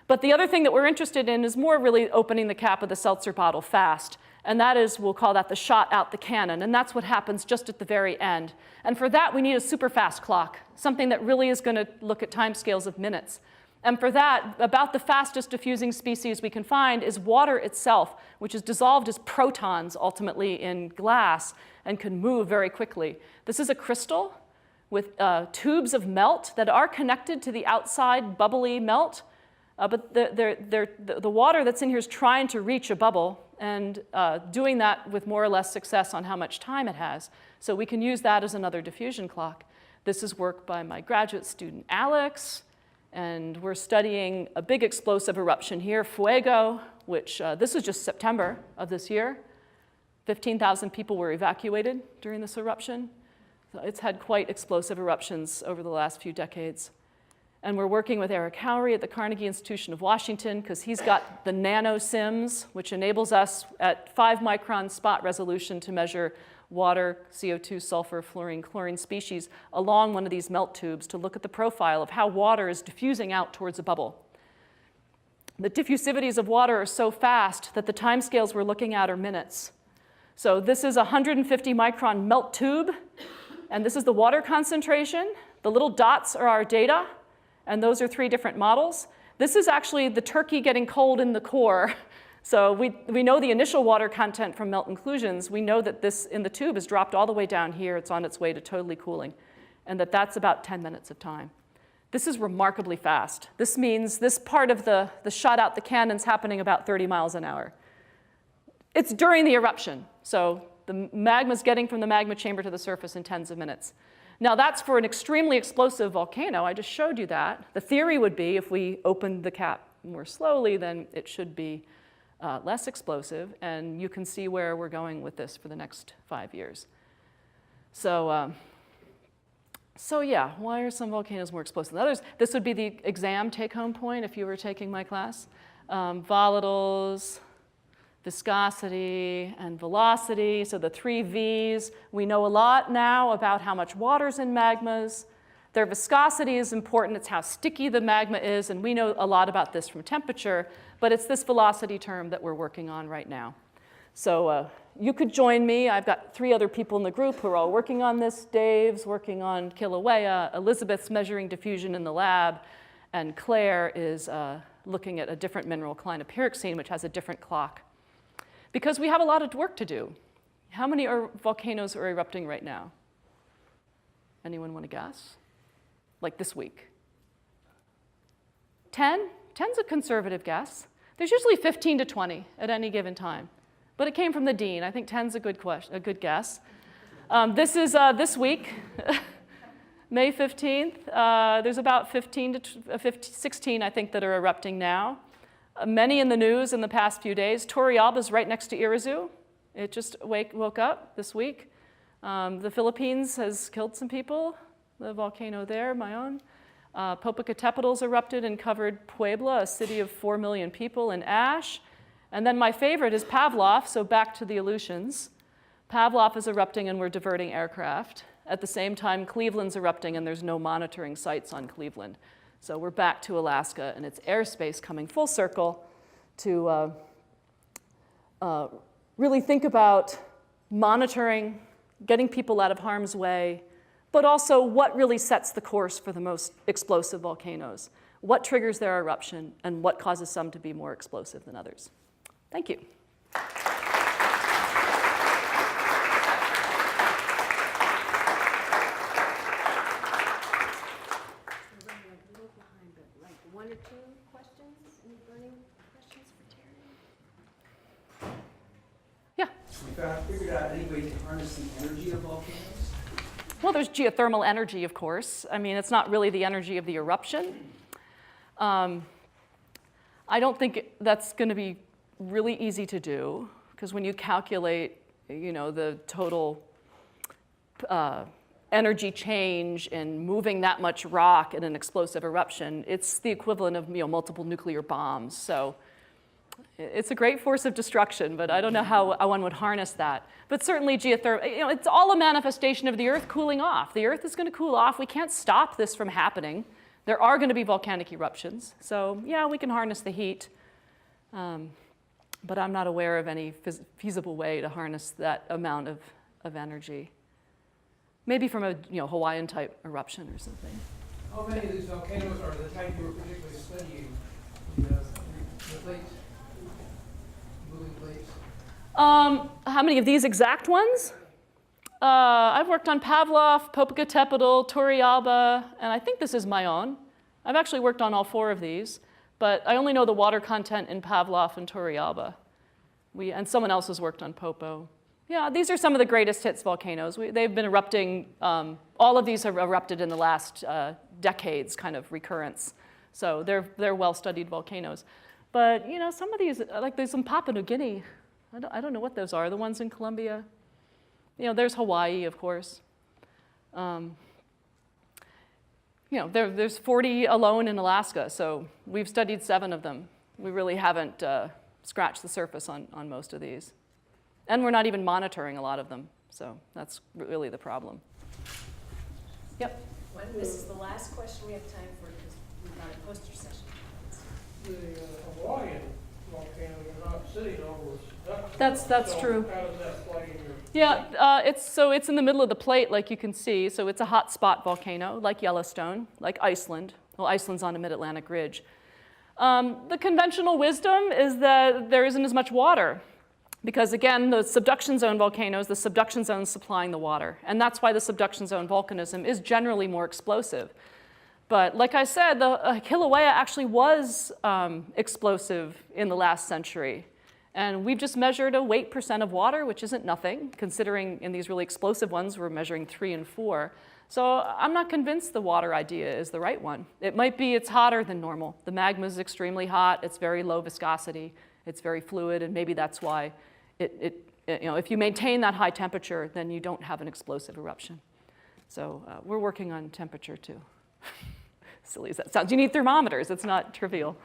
But the other thing that we're interested in is more really opening the cap of the Seltzer bottle fast. And that is, we'll call that the shot out the cannon. And that's what happens just at the very end. And for that, we need a super fast clock, something that really is going to look at timescales of minutes. And for that, about the fastest diffusing species we can find is water itself, which is dissolved as protons ultimately in glass and can move very quickly. This is a crystal with tubes of melt that are connected to the outside bubbly melt. But the water that's in here is trying to reach a bubble and doing that with more or less success on how much time it has. So we can use that as another diffusion clock. This is work by my graduate student, Alex. And we're studying a big explosive eruption here, Fuego, which this was just September of this year. 15,000 people were evacuated during this eruption. So it's had quite explosive eruptions over the last few decades. And we're working with Eric Howry at the Carnegie Institution of Washington because he's got the NanoSIMS, which enables us at 5-micron spot resolution to measure water, CO2, sulfur, fluorine, chlorine species along one of these melt tubes to look at the profile of how water is diffusing out towards a bubble. The diffusivities of water are so fast that the timescales we're looking at are minutes. So this is a 150-micron melt tube, and this is the water concentration. The little dots are our data. And those are 3 different models. This is actually the turkey getting cold in the core. So we know the initial water content from melt inclusions. We know that this in the tube is dropped all the way down here. It's on its way to totally cooling. And that's about 10 minutes of time. This is remarkably fast. This means this part of the shot out the cannon's happening about 30 miles an hour. It's during the eruption. So the magma's getting from the magma chamber to the surface in tens of minutes. Now, that's for an extremely explosive volcano. I just showed you that. The theory would be if we opened the cap more slowly, then it should be less explosive. And you can see where we're going with this for the next 5 years. So yeah, why are some volcanoes more explosive than others? This would be the exam take-home point if you were taking my class. Volatiles, viscosity, and velocity, so the 3 V's. We know a lot now about how much water's in magmas. Their viscosity is important. It's how sticky the magma is, and we know a lot about this from temperature, but it's this velocity term that we're working on right now. So you could join me. I've got 3 other people in the group who are all working on this. Dave's working on Kilauea, Elizabeth's measuring diffusion in the lab, and Claire is looking at a different mineral, clinopyroxene, which has a different clock. Because we have a lot of work to do. How many volcanoes are erupting right now? Anyone want to guess? Like this week? 10? 10's a conservative guess. There's usually 15 to 20 at any given time. But it came from the dean. I think 10's a good guess. This is this week, May 15th. There's about 15 to 16, I think, that are erupting now. Many in the news in the past few days. Turrialba's right next to Irazu. It just woke up this week. The Philippines has killed some people. The volcano there, my own. Popocatépetl's erupted and covered Puebla, a city of 4 million people, in ash. And then my favorite is Pavlov, so back to the Aleutians. Pavlov is erupting and we're diverting aircraft. At the same time, Cleveland's erupting, and there's no monitoring sites on Cleveland. So we're back to Alaska, and it's airspace coming full circle to really think about monitoring, getting people out of harm's way, but also what really sets the course for the most explosive volcanoes, what triggers their eruption, and what causes some to be more explosive than others. Thank you. One or two questions? Any burning questions for Terry? Yeah. We figured out any way to harness the energy of volcanoes? Well, there's geothermal energy, of course. I mean, it's not really the energy of the eruption. I don't think that's going to be really easy to do, because when you calculate, the total energy change in moving that much rock in an explosive eruption, it's the equivalent of multiple nuclear bombs. So it's a great force of destruction, but I don't know how one would harness that. But certainly geothermal, it's all a manifestation of the Earth cooling off. The Earth is going to cool off. We can't stop this from happening. There are going to be volcanic eruptions. So yeah, we can harness the heat. But I'm not aware of any feasible way to harness that amount of energy. Maybe from a Hawaiian-type eruption or something. How many of these volcanoes are the type you were particularly studying? The plates, moving plates? How many of these exact ones? I've worked on Pavlov, Popocatépetl, Turrialba, and I think this is my own. I've actually worked on all 4 of these, but I only know the water content in Pavlov and Turrialba. And someone else has worked on Popo. Yeah, these are some of the greatest hits volcanoes. They've been erupting, all of these have erupted in the last decades, kind of recurrence. So they're well-studied volcanoes. But some of these, like there's some Papua New Guinea. I don't know what those are, the ones in Colombia. There's Hawaii, of course. There's 40 alone in Alaska, so we've studied 7 of them. We really haven't scratched the surface on most of these. And we're not even monitoring a lot of them, so that's really the problem. Yep. This is the last question we have time for, because we've got a poster session. The Hawaiian volcano, you're not sitting over subduction. That's So true. How does that play in your? Yeah, it's in the middle of the plate, like you can see. So it's a hot spot volcano, like Yellowstone, like Iceland. Well, Iceland's on a mid-Atlantic ridge. The conventional wisdom is that there isn't as much water, because again, the subduction zone volcanoes, the subduction zone is supplying the water, and that's why the subduction zone volcanism is generally more explosive. But like I said, the Kilauea actually was explosive in the last century. And we've just measured a weight % of water, which isn't nothing, considering in these really explosive ones, we're measuring 3 and 4. So I'm not convinced the water idea is the right one. It might be it's hotter than normal. The magma is extremely hot. It's very low viscosity. It's very fluid, and maybe that's why if you maintain that high temperature, then you don't have an explosive eruption. So we're working on temperature too. Silly as that sounds. You need thermometers. It's not trivial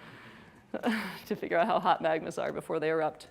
to figure out how hot magmas are before they erupt.